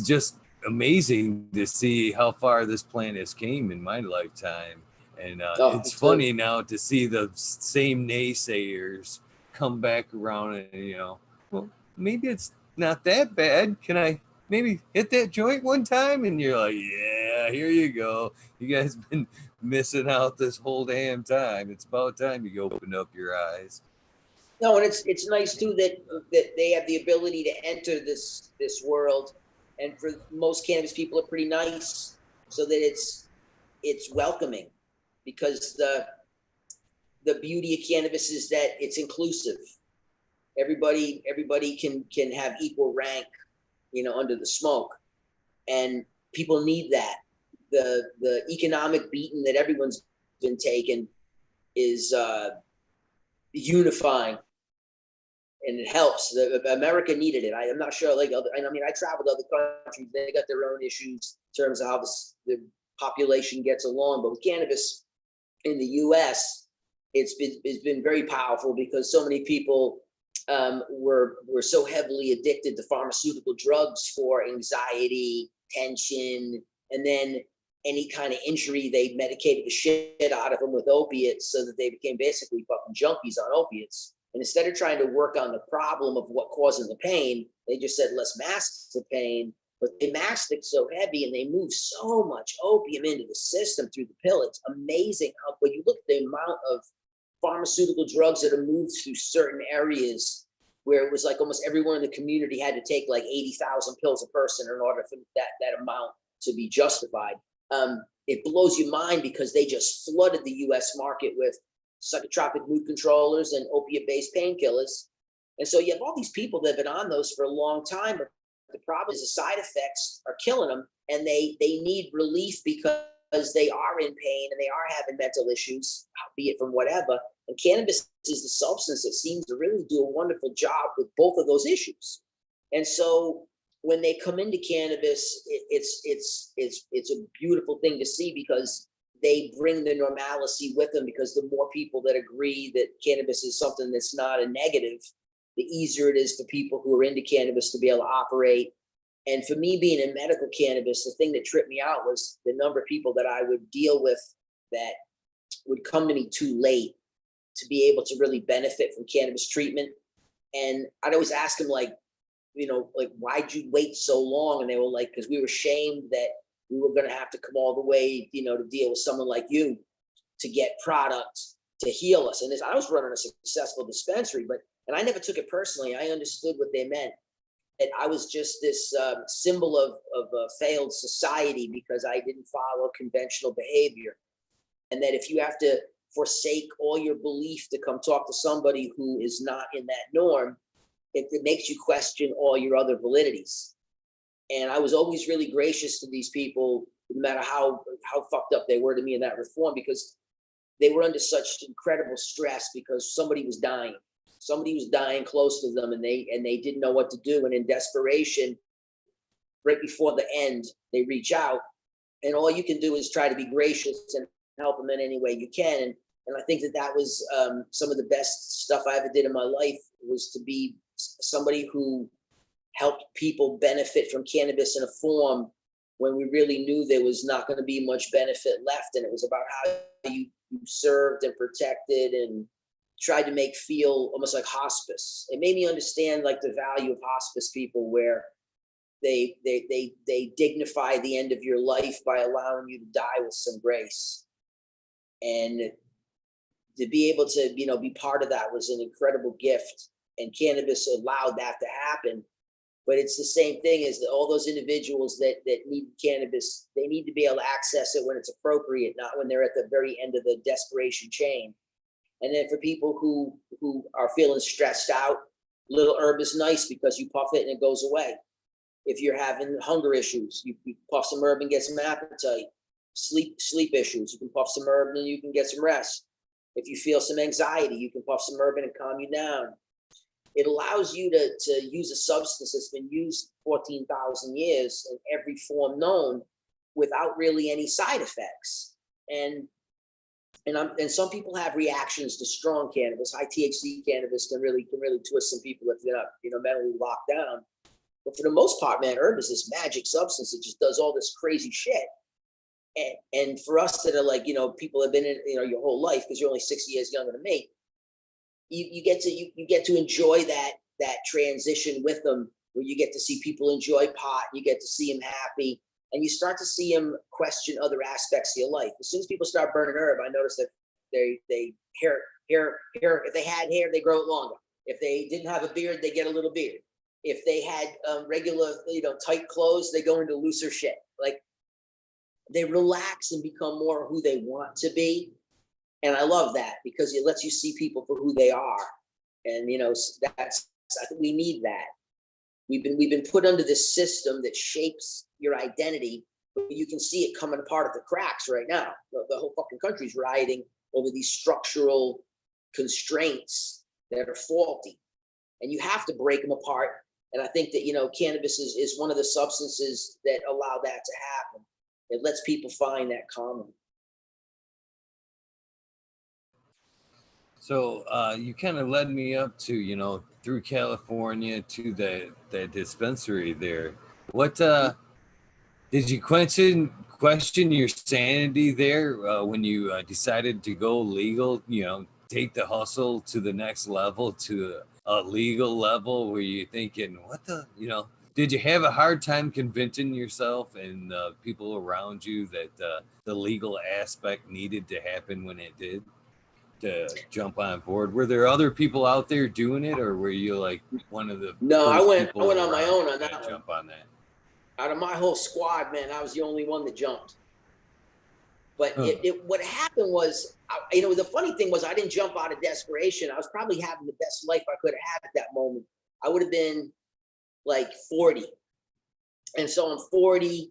just amazing to see how far this plant has came in my lifetime. And Oh, it's funny now to see the same naysayers come back around and, well, maybe it's not that bad. Can I maybe hit that joint one time? And you're like, yeah, here you go. You guys been missing out this whole damn time. It's about time you open up your eyes. no, and it's nice too that they have the ability to enter this world, and for most cannabis people are pretty nice, so that it's welcoming, because the beauty of cannabis is that it's inclusive. Everybody can have equal rank, under the smoke, and people need that. The economic beating that everyone's been taking is unifying, and it helps. America needed it. I'm not sure, like I mean, I traveled to other countries. They got their own issues in terms of how the population gets along, but with cannabis in the U.S., it's been very powerful because so many people were so heavily addicted to pharmaceutical drugs for anxiety, tension, and then any kind of injury, they medicated the shit out of them with opiates, so that they became basically fucking junkies on opiates. And instead of trying to work on the problem of what causing the pain, they just said, let's mask the pain. But they masked it so heavy, and they moved so much opium into the system through the pill. It's amazing how, when you look at the amount of pharmaceutical drugs that are moved through certain areas, where it was like almost everyone in the community had to take like 80,000 pills a person in order for that amount to be justified. It blows your mind, because they just flooded the U.S. market with psychotropic mood controllers and opiate-based painkillers. And so you have all these people that have been on those for a long time, but the problem is the side effects are killing them, and they need relief because they are in pain and they are having mental issues, be it from whatever. And cannabis is the substance that seems to really do a wonderful job with both of those issues. And so when they come into cannabis, it's a beautiful thing to see, because they bring the normalcy with them, because the more people that agree that cannabis is something that's not a negative, the easier it is for people who are into cannabis to be able to operate. And for me, being in medical cannabis, the thing that tripped me out was the number of people that I would deal with that would come to me too late to be able to really benefit from cannabis treatment. And I'd always ask them, like, why'd you wait so long? And they were like, because we were ashamed that we were going to have to come all the way, to deal with someone like you to get product to heal us. And I was running a successful dispensary, and I never took it personally. I understood what they meant. And I was just this symbol of a failed society, because I didn't follow conventional behavior. And that if you have to forsake all your belief to come talk to somebody who is not in that norm, it makes you question all your other validities. And I was always really gracious to these people, no matter how fucked up they were to me in that reform, because they were under such incredible stress, because somebody was dying. Somebody was dying close to them, and they didn't know what to do. And in desperation, right before the end, they reach out, and all you can do is try to be gracious and help them in any way you can. And I think that was some of the best stuff I ever did in my life, was to be somebody who helped people benefit from cannabis in a form when we really knew there was not going to be much benefit left. And it was about how you served and protected and tried to make feel almost like hospice. It made me understand like the value of hospice people, where they dignify the end of your life by allowing you to die with some grace. And to be able to, be part of that was an incredible gift. And cannabis allowed that to happen. But it's the same thing as all those individuals that need cannabis. They need to be able to access it when it's appropriate, not when they're at the very end of the desperation chain. And then for people who are feeling stressed out, little herb is nice, because you puff it and it goes away. If you're having hunger issues, you puff some herb and get some appetite. sleep issues, you can puff some herb and you can get some rest. If you feel some anxiety, you can puff some herb and calm you down. It allows you to use a substance that's been used 14,000 years in every form known without really any side effects. And some people have reactions to strong cannabis. High THC cannabis can really twist some people if they're not, mentally locked down. But for the most part, man, herb is this magic substance that just does all this crazy shit. And for us that are like, people have been in, your whole life, because you're only 6 years younger than me, you get to enjoy that transition with them, where you get to see people enjoy pot, you get to see them happy, and you start to see them question other aspects of your life. As soon as people start burning herb, I noticed that they hair, if they had hair, they grow it longer. If they didn't have a beard, they get a little beard. If they had regular, tight clothes, they go into looser shit. Like, they relax and become more who they want to be. And I love that, because it lets you see people for who they are. And, I think we need that. We've been put under this system that shapes your identity, but you can see it coming apart at the cracks right now. The whole fucking country's rioting over these structural constraints that are faulty, and you have to break them apart. And I think that, cannabis is one of the substances that allow that to happen. It lets people find that common. So you kind of led me up to, through California to the dispensary there. What did you question your sanity there when you decided to go legal? Take the hustle to the next level, to a legal level, where you're thinking, what the, did you have a hard time convincing yourself and people around you that the legal aspect needed to happen when it did, to jump on board? Were there other people out there doing it, or were you like one of the No, first I went people on my own on to that one. jump on that? Out of my whole squad, man, I was the only one that jumped. But what happened was, the funny thing was, I didn't jump out of desperation. I was probably having the best life I could have had at that moment. I would have been like 40. And so I'm 40,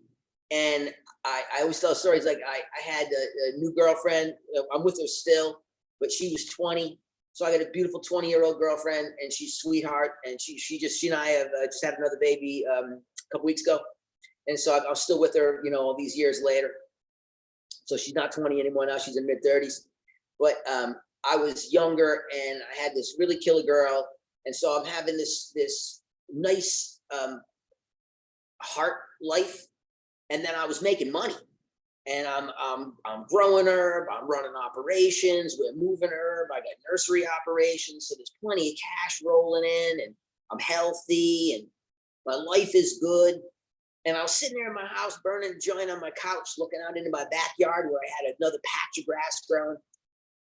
and I always tell stories like I had a new girlfriend. I'm with her still, but she was 20. So I got a beautiful 20-year-old girlfriend, and she's a sweetheart. And she and I have just had another baby a couple weeks ago. And so I'm still with her, all these years later. So she's not 20 anymore now. She's in mid-30s. But I was younger, and I had this really killer girl. And so I'm having this nice heart life. And then I was making money. And I'm growing herb, I'm running operations, we're moving herb, I got nursery operations, so there's plenty of cash rolling in, and I'm healthy, and my life is good. And I was sitting there in my house burning a joint on my couch, looking out into my backyard where I had another patch of grass growing.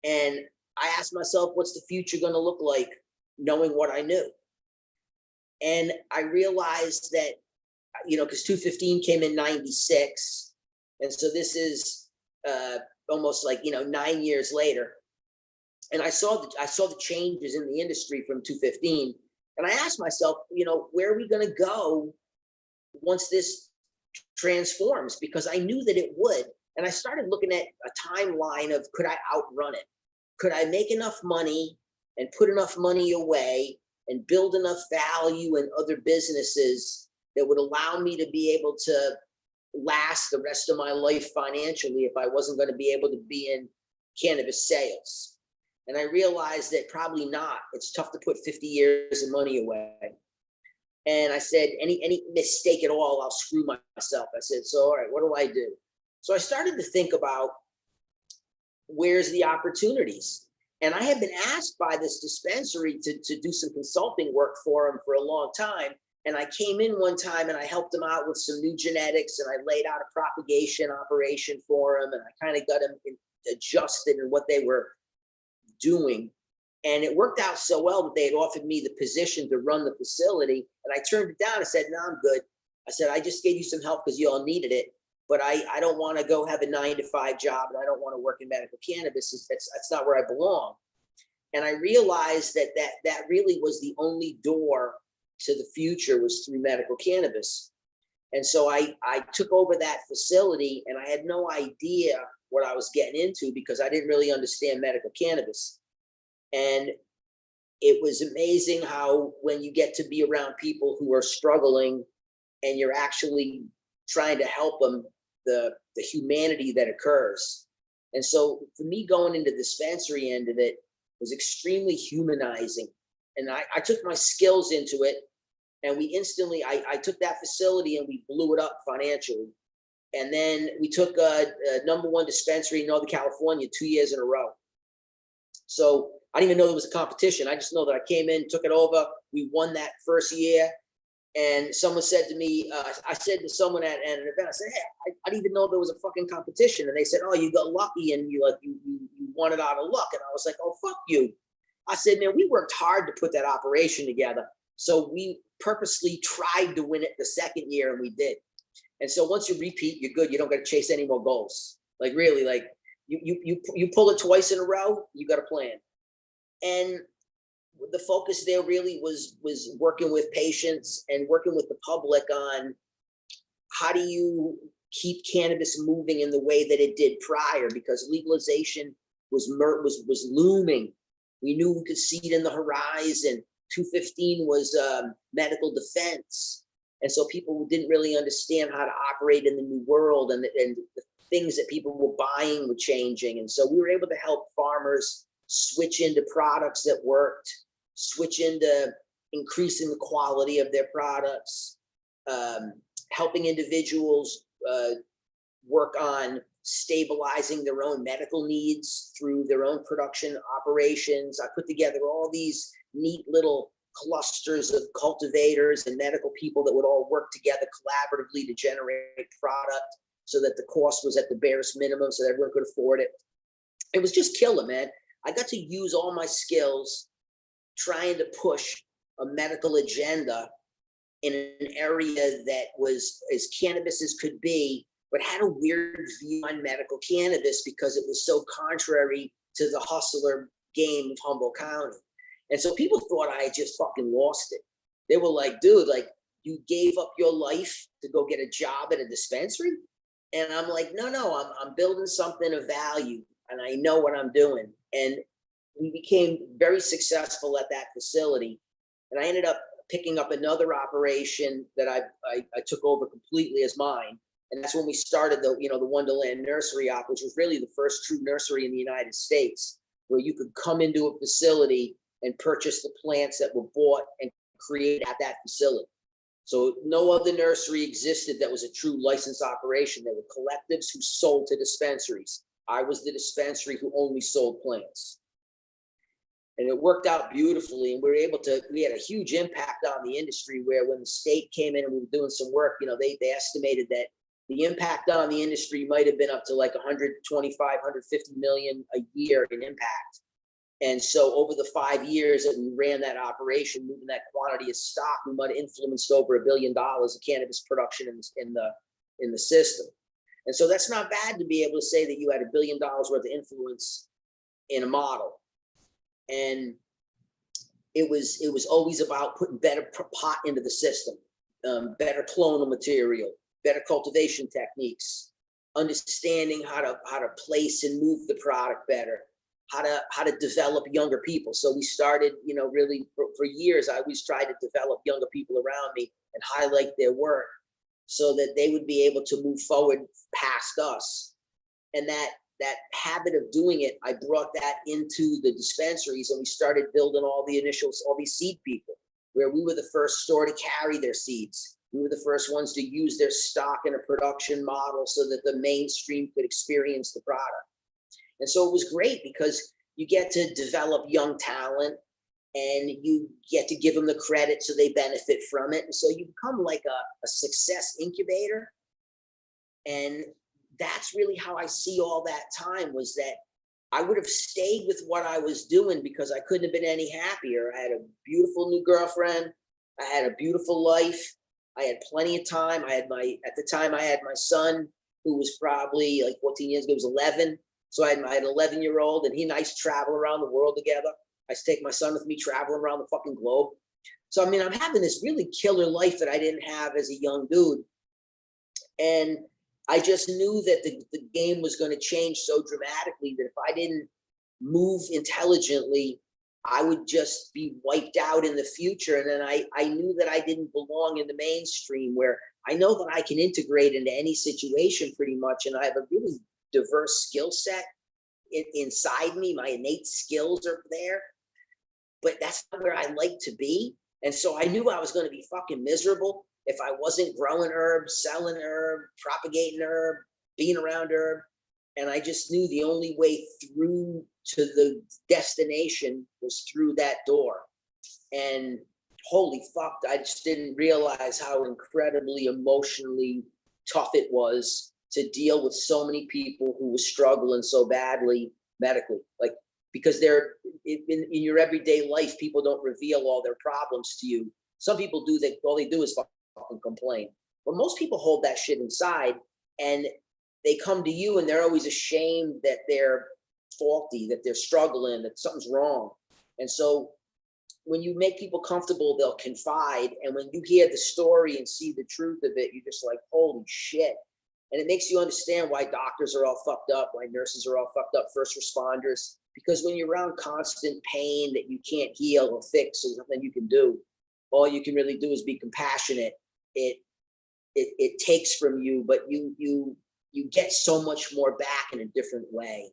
And I asked myself, what's the future going to look like, knowing what I knew? And I realized that, because 215 came in 96. And so this is almost like, 9 years later. And I saw the changes in the industry from 215. And I asked myself, where are we going to go once this transforms? Because I knew that it would. And I started looking at a timeline of, could I outrun it? Could I make enough money and put enough money away and build enough value in other businesses that would allow me to be able to last the rest of my life financially if I wasn't going to be able to be in cannabis sales? And I realized that probably not. It's tough to put 50 years of money away. And I said, any mistake at all, I'll screw myself. I said, so, all right, what do I do? So I started to think about, where's the opportunities? And I had been asked by this dispensary to do some consulting work for them for a long time. And I came in one time and I helped them out with some new genetics, and I laid out a propagation operation for them, and I kind of got them adjusted in what they were doing. And it worked out so well that they had offered me the position to run the facility. And I turned it down. I said, no, I'm good. I said, I just gave you some help because you all needed it. But I don't want to go have a 9-to-5 job, and I don't want to work in medical cannabis. That's not where I belong. And I realized that really was the only door to the future, was through medical cannabis. And so I took over that facility, and I had no idea what I was getting into because I didn't really understand medical cannabis. And it was amazing how when you get to be around people who are struggling and you're actually trying to help them, the humanity that occurs. And so for me, going into the dispensary end of it was extremely humanizing. And I took my skills into it, and we instantly, I took that facility and we blew it up financially. And then we took a #1 dispensary in Northern California 2 years in a row. So I didn't even know there was a competition. I just know that I came in, took it over. We won that first year. And someone said to me, I said to someone at an event, I said, hey, I didn't even know there was a fucking competition. And they said, oh, you got lucky and you won it out of luck. And I was like, oh, fuck you. I said, man, we worked hard to put that operation together. So we purposely tried to win it the second year, and we did. And so once you repeat, you're good. You don't got to chase any more goals. Like really, like you pull it twice in a row, you got a plan. And the focus there really was working with patients and working with the public on how do you keep cannabis moving in the way that it did prior, because legalization was looming. We knew we could see it in the horizon. 215 was medical defense. And so people didn't really understand how to operate in the new world, and the things that people were buying were changing. And so we were able to help farmers switch into products that worked, switch into increasing the quality of their products, helping individuals work on stabilizing their own medical needs through their own production operations. I put together all these neat little clusters of cultivators and medical people that would all work together collaboratively to generate product so that the cost was at the barest minimum so that everyone could afford it. It was just killer, man. I got to use all my skills trying to push a medical agenda in an area that was as cannabis as could be, but had a weird view on medical cannabis because it was so contrary to the hustler game of Humboldt County. And so people thought I had just fucking lost it. They were like, dude, like you gave up your life to go get a job at a dispensary? And I'm like, no, I'm building something of value and I know what I'm doing. And we became very successful at that facility. And I ended up picking up another operation that I took over completely as mine. And that's when we started the Wonderland Nursery op, which was really the first true nursery in the United States, where you could come into a facility and purchase the plants that were bought and created at that facility. So no other nursery existed that was a true licensed operation. There were collectives who sold to dispensaries. I was the dispensary who only sold plants. And it worked out beautifully. And we had a huge impact on the industry, where when the state came in and we were doing some work, they estimated that the impact on the industry might have been up to like 125, 150 million a year in impact. And so over the 5 years that we ran that operation, moving that quantity of stock, we might have influenced over $1 billion of cannabis production in the system. And so that's not bad to be able to say that you had $1 billion worth of influence in a model. And it was always about putting better pot into the system, better clonal material, better cultivation techniques, understanding how to place and move the product better, how to develop younger people. So we started, really for years, I always tried to develop younger people around me and highlight their work so that they would be able to move forward past us. And that habit of doing it, I brought that into the dispensaries, and we started building all these seed people, where we were the first store to carry their seeds. We were the first ones to use their stock in a production model so that the mainstream could experience the product. And so it was great because you get to develop young talent and you get to give them the credit so they benefit from it. And so you become like a success incubator. And that's really how I see all that time, was that I would have stayed with what I was doing because I couldn't have been any happier. I had a beautiful new girlfriend. I had a beautiful life. I had plenty of time. At the time I had my son, who was probably like 14 years ago, he was 11. So I had an 11-year-old, and he and I used to travel around the world together. I used to take my son with me traveling around the fucking globe. So, I mean, I'm having this really killer life that I didn't have as a young dude. And I just knew that the game was going to change so dramatically that if I didn't move intelligently, I would just be wiped out in the future. And then I knew that I didn't belong in the mainstream, where I know that I can integrate into any situation pretty much. And I have a really diverse skill set inside me. My innate skills are there, but that's not where I like to be. And so I knew I was going to be fucking miserable if I wasn't growing herb, selling herb, propagating herb, being around herb. And I just knew the only way through to the destination was through that door. And holy fuck, I just didn't realize how incredibly emotionally tough it was to deal with so many people who were struggling so badly medically. Like, because they're in your everyday life, people don't reveal all their problems to you. Some people do, that all they do is fucking complain. But most people hold that shit inside, and they come to you and they're always ashamed that they're faulty, that they're struggling, that something's wrong. And so when you make people comfortable, they'll confide. And when you hear the story and see the truth of it, you're just like, holy shit. And it makes you understand why doctors are all fucked up, why nurses are all fucked up, first responders. Because when you're around constant pain that you can't heal or fix, there's nothing you can do. All you can really do is be compassionate. It takes from you, but you get so much more back in a different way.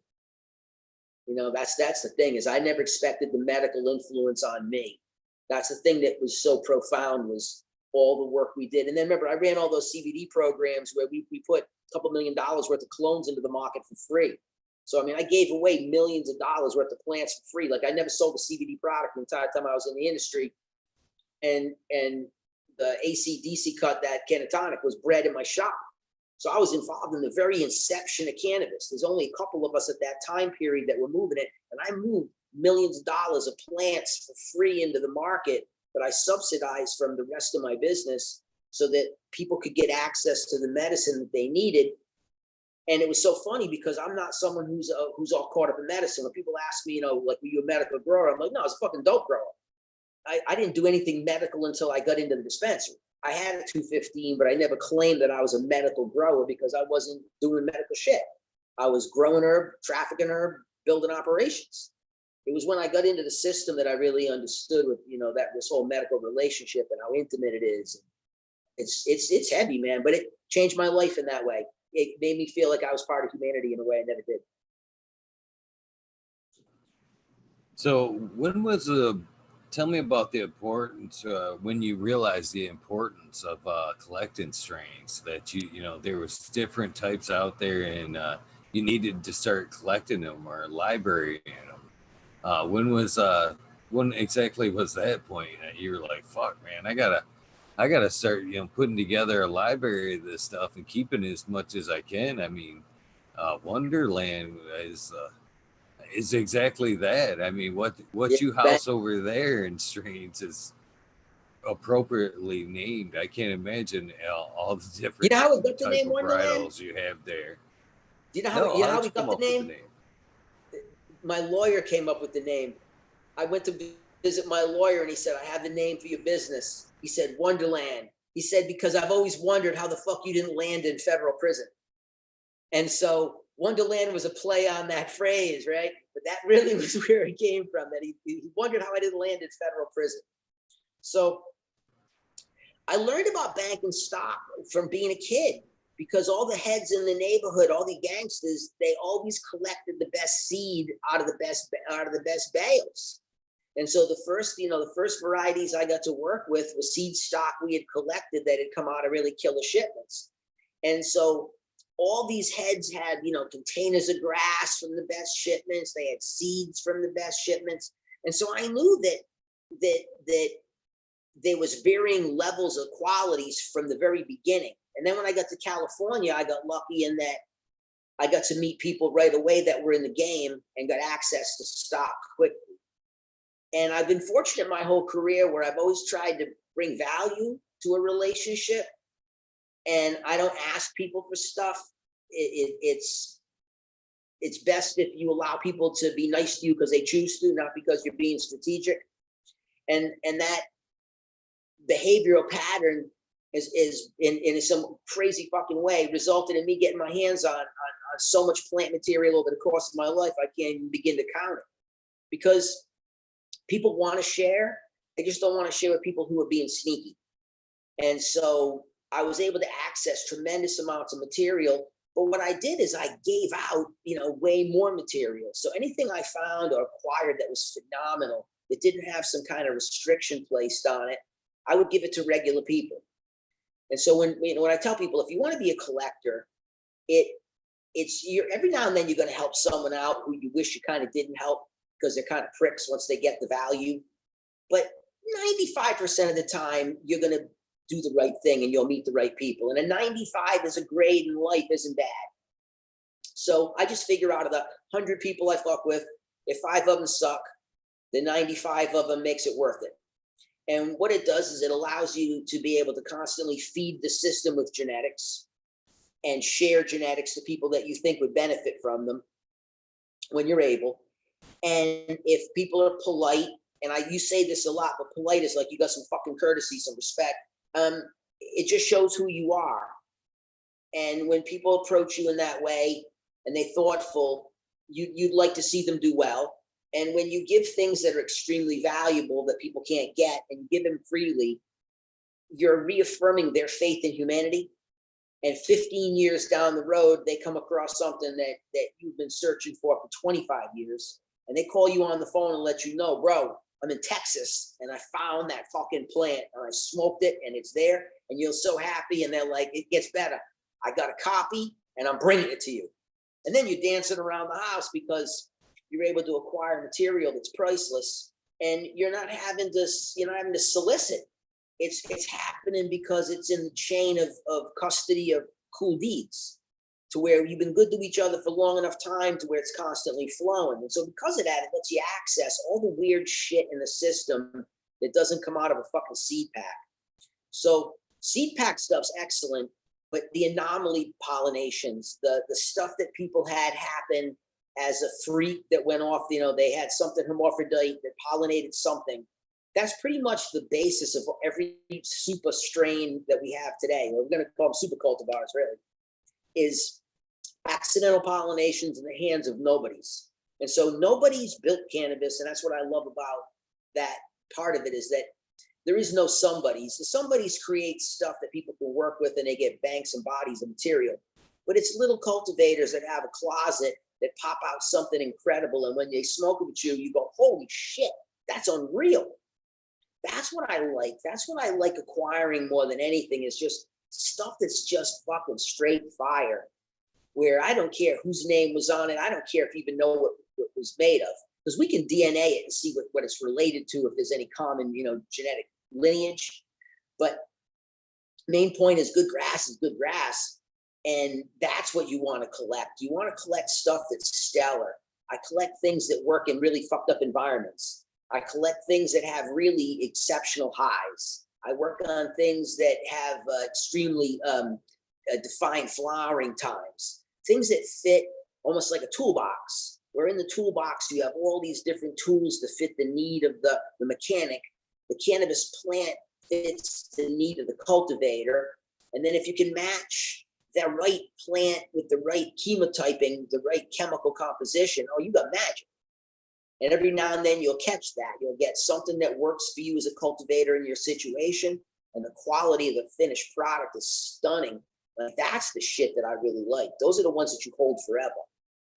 You know, that's the thing, is I never expected the medical influence on me. That's the thing that was so profound, was all the work we did. And then remember, I ran all those CBD programs where we put a couple $1 million worth of clones into the market for free. So, I mean, I gave away millions of dollars worth of plants for free. Like, I never sold a CBD product the entire time I was in the industry. And the AC/DC cut, that cannatonic, was bred in my shop. So I was involved in the very inception of cannabis. There's only a couple of us at that time period that were moving it. And I moved millions of dollars of plants for free into the market that I subsidized from the rest of my business, so that people could get access to the medicine that they needed. And it was so funny, because I'm not someone who's all caught up in medicine. When people ask me, you know, like, were you a medical grower? I'm like, no, I was a fucking dope grower. I didn't do anything medical until I got into the dispensary. I had a 215, but I never claimed that I was a medical grower, because I wasn't doing medical shit. I was growing herb, trafficking herb, building operations. It was when I got into the system that I really understood with, you know, that this whole medical relationship and how intimate it is. It's heavy, man, but it changed my life in that way. It made me feel like I was part of humanity in a way I never did. So when was tell me about the importance, when you realized the importance of collecting strains, that you know, there was different types out there, and you needed to start collecting them or librarying them. When exactly was that point that you were like, fuck, man, I gotta start, you know, putting together a library of this stuff and keeping as much as I can? I mean, Wonderland is exactly that. I mean, what Yeah, you house over there in strains is appropriately named. I can't imagine all the you different know how we got the type name of Wonderland? varietals you have there. Do No, you know how how'd we you come got the up with the name? name? My lawyer came up with the name. I went to visit my lawyer, and he said, I have the name for your business. He said, Wonderland. He said, because I've always wondered how the fuck you didn't land in federal prison. And so Wonderland was a play on that phrase, right? But that really was where it came from, that he wondered how I didn't land in federal prison. So I learned about banking stock from being a kid, because all the heads in the neighborhood, all the gangsters, they always collected the best seed out of the best bales. And so the first varieties I got to work with was seed stock we had collected that had come out of really killer shipments. And so all these heads had, you know, containers of grass from the best shipments. They had seeds from the best shipments. And so I knew that there was varying levels of qualities from the very beginning. And then when I got to California, I got lucky in that I got to meet people right away that were in the game and got access to stock quickly. And I've been fortunate my whole career, where I've always tried to bring value to a relationship, and I don't ask people for stuff. It's best if you allow people to be nice to you because they choose to, not because you're being strategic. And that behavioral pattern is in some crazy fucking way resulted in me getting my hands on so much plant material over the course of my life, I can't even begin to count it. Because people want to share, they just don't want to share with people who are being sneaky. And so I was able to access tremendous amounts of material. But what I did is I gave out, way more material. So anything I found or acquired that was phenomenal, that didn't have some kind of restriction placed on it, I would give it to regular people. And so when I tell people, if you want to be a collector, you're every now and then you're going to help someone out who you wish you kind of didn't help because they're kind of pricks once they get the value. But 95% of the time, you're going to do the right thing and you'll meet the right people. And a 95 is a grade in life isn't bad. So I just figure out of the 100 people I fuck with, if 5 of them suck, the 95 of them makes it worth it. And what it does is it allows you to be able to constantly feed the system with genetics and share genetics to people that you think would benefit from them when you're able. And if people are polite, and you say this a lot, but polite is like you got some fucking courtesy, some respect. It just shows who you are. And when people approach you in that way and they're thoughtful, you'd like to see them do well. And when you give things that are extremely valuable that people can't get and you give them freely, you're reaffirming their faith in humanity. And 15 years down the road, they come across something that you've been searching for 25 years. And they call you on the phone and let you know, bro, I'm in Texas and I found that fucking plant and I smoked it and it's there. And you're so happy. And they're like, it gets better. I got a copy and I'm bringing it to you. And then you're dancing around the house because you're able to acquire material that's priceless. And you're not having to solicit. It's happening because it's in the chain of custody of cool deeds, to where you've been good to each other for long enough time to where it's constantly flowing. And so because of that, it lets you access all the weird shit in the system that doesn't come out of a fucking seed pack. So seed pack stuff's excellent, but the anomaly pollinations, the stuff that people had happen as a freak that went off, they had something hermaphrodite that pollinated something. That's pretty much the basis of every super strain that we have today. We're going to call them super cultivars, really, is accidental pollinations in the hands of nobodies. And so nobody's built cannabis. And that's what I love about that part of it, is that there is no somebody's. The somebody's create stuff that people can work with and they get banks and bodies of material. But it's little cultivators that have a closet that pop out something incredible. And when they smoke it with you, you go, holy shit, that's unreal. That's what I like. That's what I like acquiring more than anything, is just stuff that's just fucking straight fire, where I don't care whose name was on it. I don't care if you even know what it was made of, because we can DNA it and see what it's related to, if there's any common, genetic lineage. But main point is good grass is good grass. And that's what you want to collect. You want to collect stuff that's stellar. I collect things that work in really fucked up environments. I collect things that have really exceptional highs. I work on things that have extremely defined flowering times, things that fit almost like a toolbox, where in the toolbox you have all these different tools to fit the need of the mechanic. The cannabis plant fits the need of the cultivator. And then if you can match that right plant with the right chemotyping, the right chemical composition, oh, you got magic. And every now and then you'll catch that. You'll get something that works for you as a cultivator in your situation, and the quality of the finished product is stunning. Like, that's the shit that I really like. Those are the ones that you hold forever.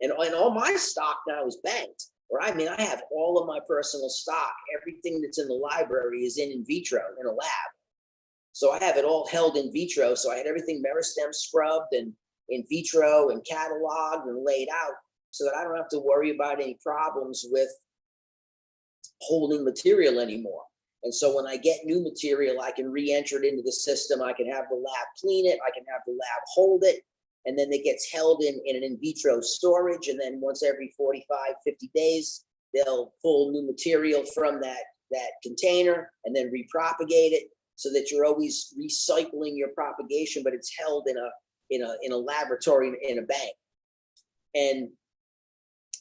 And all my stock now is banked. Or I have all of my personal stock. Everything that's in the library is in vitro, in a lab. So I have it all held in vitro. So I had everything meristem scrubbed and in vitro and cataloged and laid out, so that I don't have to worry about any problems with holding material anymore. And so when I get new material, I can re-enter it into the system. I can have the lab clean it. I can have the lab hold it. And then it gets held in an in vitro storage. And then once every 45, 50 days, they'll pull new material from that container and then repropagate it, so that you're always recycling your propagation, but it's held in a laboratory, in a bank. And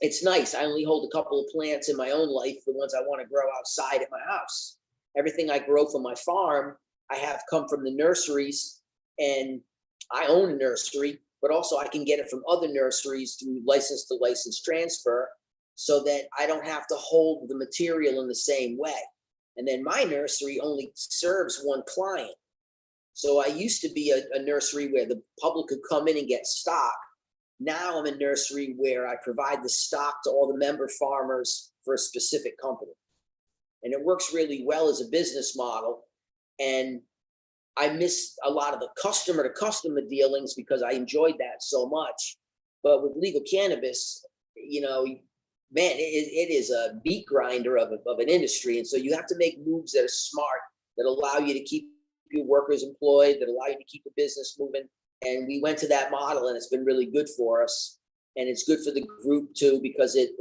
it's nice. I only hold a couple of plants in my own life, the ones I want to grow outside at my house. Everything I grow from my farm I have come from the nurseries, and I own a nursery, but also I can get it from other nurseries through license to license transfer, so that I don't have to hold the material in the same way. And then my nursery only serves one client. So I used to be a nursery where the public could come in and get stock. Now I'm a nursery where I provide the stock to all the member farmers for a specific company. And it works really well as a business model. And I miss a lot of the customer to customer dealings because I enjoyed that so much. But with legal cannabis, you know, man, it is a meat grinder of an industry. And so you have to make moves that are smart, that allow you to keep your workers employed, that allow you to keep the business moving. And we went to that model, and it's been really good for us. And it's good for the group too, because it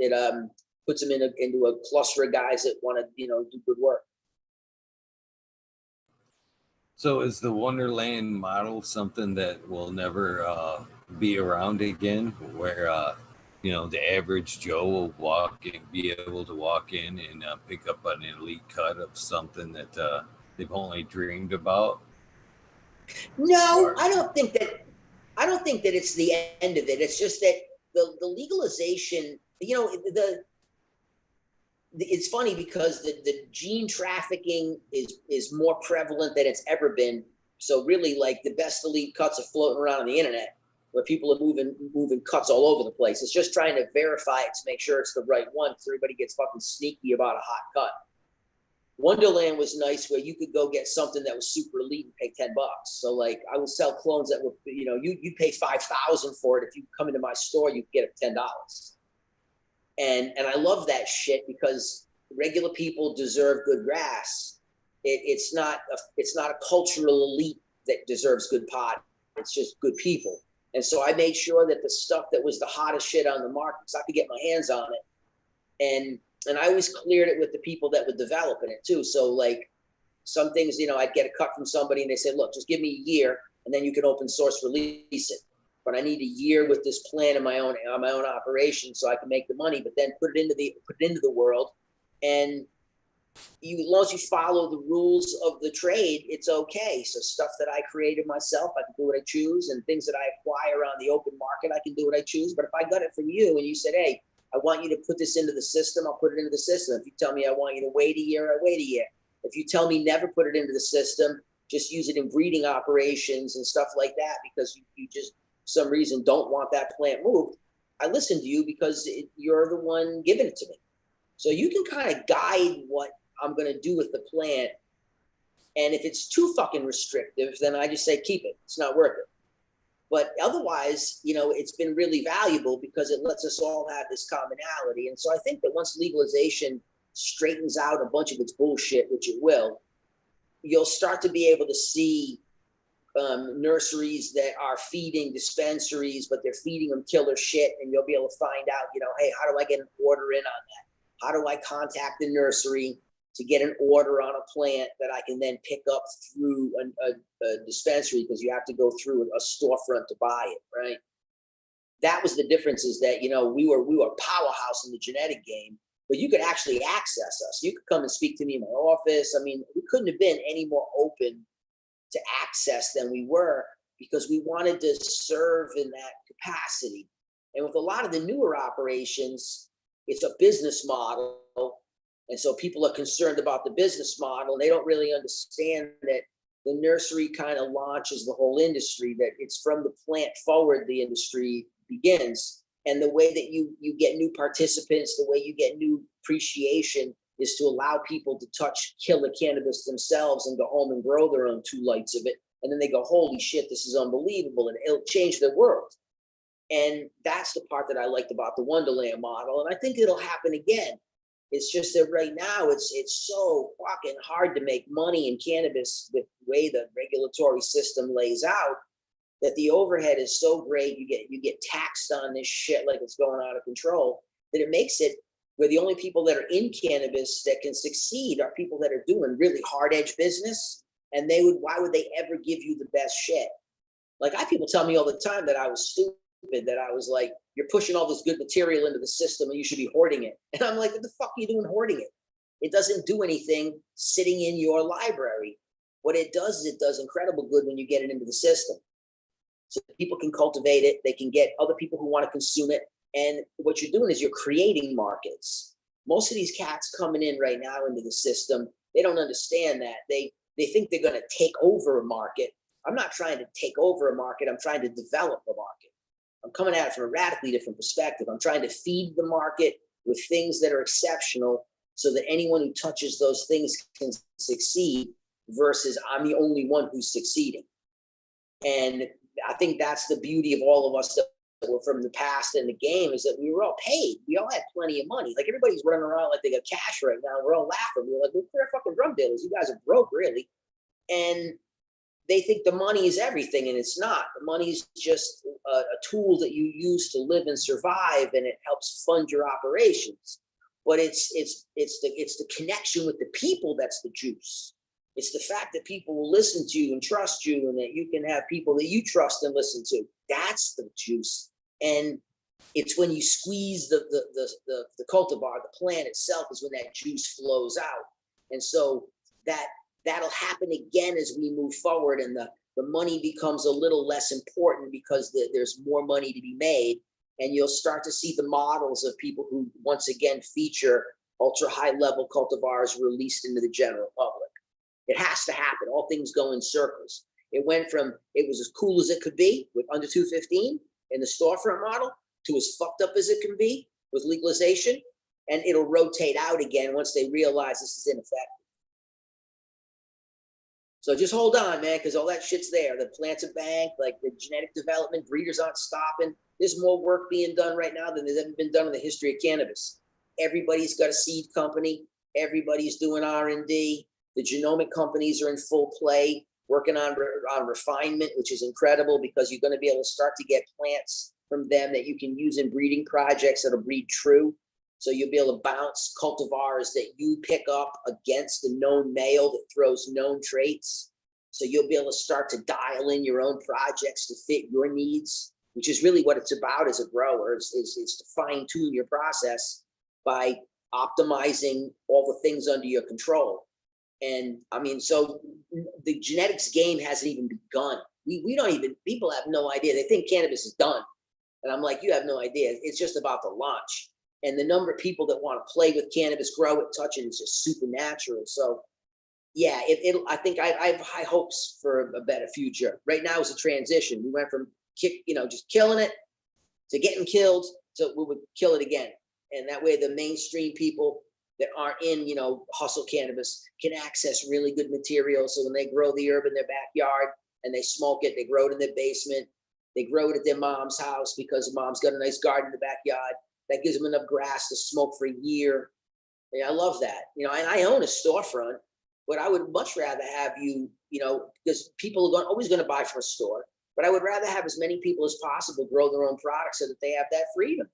puts them into a cluster of guys that want to, you know, do good work. So is the Wonderland model something that will never be around again, where you know, the average Joe will be able to walk in and pick up an elite cut of something that they've only dreamed about? No, Or I don't think that. I don't think that it's the end of it. It's just that the legalization, you know, it's funny because the gene trafficking is more prevalent than it's ever been. So really, like, the best elite cuts are floating around on the internet, where people are moving cuts all over the place. It's just trying to verify it to make sure it's the right one, because everybody gets fucking sneaky about a hot cut. Wonderland was nice, where you could go get something that was super elite and pay $10. So like, I would sell clones that were, you know, you pay $5,000 for it. If you come into my store, you get it $10. And I love that shit, because regular people deserve good grass. It's not a cultural elite that deserves good pot. It's just good people. And so I made sure that the stuff that was the hottest shit on the market, so I could get my hands on it. And I always cleared it with the people that were developing it too. So like, some things, you know, I'd get a cut from somebody and they say, look, just give me a year and then you can open source release it. But I need a year with this plan in my own operation, so I can make the money, but then put it into the world. And as long as you follow the rules of the trade, it's okay. So stuff that I created myself, I can do what I choose, and things that I acquire on the open market, I can do what I choose. But if I got it from you and you said, hey, I want you to put this into the system, I'll put it into the system. If you tell me I want you to wait a year, I wait a year. If you tell me never put it into the system, just use it in breeding operations and stuff like that, because you just, for some reason, don't want that plant moved, I listen to you because you're the one giving it to me. So you can kind of guide what I'm going to do with the plant. And if it's too fucking restrictive, then I just say, keep it. It's not worth it. But otherwise, you know, it's been really valuable because it lets us all have this commonality. And so I think that once legalization straightens out a bunch of its bullshit, which it will, you'll start to be able to see nurseries that are feeding dispensaries, but they're feeding them killer shit. And you'll be able to find out, you know, hey, how do I get an order in on that? How do I contact the nursery to get an order on a plant that I can then pick up through a dispensary, because you have to go through a storefront to buy it, right? That was the difference, is that, you know, we were powerhouse in the genetic game, but you could actually access us. You could come and speak to me in my office. I mean, we couldn't have been any more open to access than we were, because we wanted to serve in that capacity. And with a lot of the newer operations, it's a business model. And so people are concerned about the business model. They don't really understand that the nursery kind of launches the whole industry, that it's from the plant forward the industry begins. And the way that you get new participants, the way you get new appreciation, is to allow people to touch killer cannabis themselves and go home and grow their own 2 lights of it. And then they go, holy shit, this is unbelievable. And it'll change their world. And that's the part that I liked about the Wonderland model. And I think it'll happen again. It's just that right now it's so fucking hard to make money in cannabis with the way the regulatory system lays out, that the overhead is so great. You get taxed on this shit like it's going out of control, that it makes it where the only people that are in cannabis that can succeed are people that are doing really hard edge business. And why would they ever give you the best shit? Like, I have people tell me all the time that I was stupid, that I was like, you're pushing all this good material into the system and you should be hoarding it. And I'm like, what the fuck are you doing hoarding it? It doesn't do anything sitting in your library. what it does is it does incredible good when you get it into the system. So people can cultivate it, they can get other people who want to consume it. And what you're doing is you're creating markets. Most of these cats coming in right now into the system, they don't understand that. They think they're going to take over a market. I'm not trying to take over a market. I'm trying to develop a market. I'm coming at it from a radically different perspective. I'm trying to feed the market with things that are exceptional so that anyone who touches those things can succeed versus I'm the only one who's succeeding. And I think that's the beauty of all of us that were from the past in the game is that we were all paid. We all had plenty of money. Like everybody's running around like they got cash right now. We're all laughing. We're like, we're fucking drug dealers. You guys are broke, really. And they think the money is everything, and it's not. The money is just a tool that you use to live and survive, and it helps fund your operations. But it's the connection with the people that's the juice. It's the fact that people will listen to you and trust you, and that you can have people that you trust and listen to. That's the juice. And it's when you squeeze the cultivar, the plant itself, is when that juice flows out. And so that'll happen again as we move forward, and the money becomes a little less important because there's more money to be made. And you'll start to see the models of people who once again feature ultra high level cultivars released into the general public. It has to happen. All things go in circles. It went from it was as cool as it could be with under 215 in the storefront model to as fucked up as it can be with legalization. And it'll rotate out again once they realize this is ineffective. So just hold on, man, because all that shit's there. The plant's a bank, like the genetic development, breeders aren't stopping. There's more work being done right now than there's ever been done in the history of cannabis. Everybody's got a seed company. Everybody's doing R&D. The genomic companies are in full play, working on refinement, which is incredible because you're going to be able to start to get plants from them that you can use in breeding projects that'll breed true. So you'll be able to bounce cultivars that you pick up against the known male that throws known traits. So you'll be able to start to dial in your own projects to fit your needs, which is really what it's about as a grower, is to fine tune your process by optimizing all the things under your control. And I mean, so the genetics game hasn't even begun. We don't even, people have no idea. They think cannabis is done. And I'm like, you have no idea. It's just about the launch. And the number of people that want to play with cannabis, grow it, touch it is just supernatural. So yeah, I think I have high hopes for a better future. Right now it's a transition. We went from just killing it to getting killed to we would kill it again. And that way the mainstream people that aren't in, hustle cannabis can access really good material. So when they grow the herb in their backyard and they smoke it, they grow it in their basement, they grow it at their mom's house because mom's got a nice garden in the backyard. That gives them enough grass to smoke for a year. I love that. And I own a storefront, but I would much rather have you, because people are always going to buy from a store, but I would rather have as many people as possible grow their own products so that they have that freedom.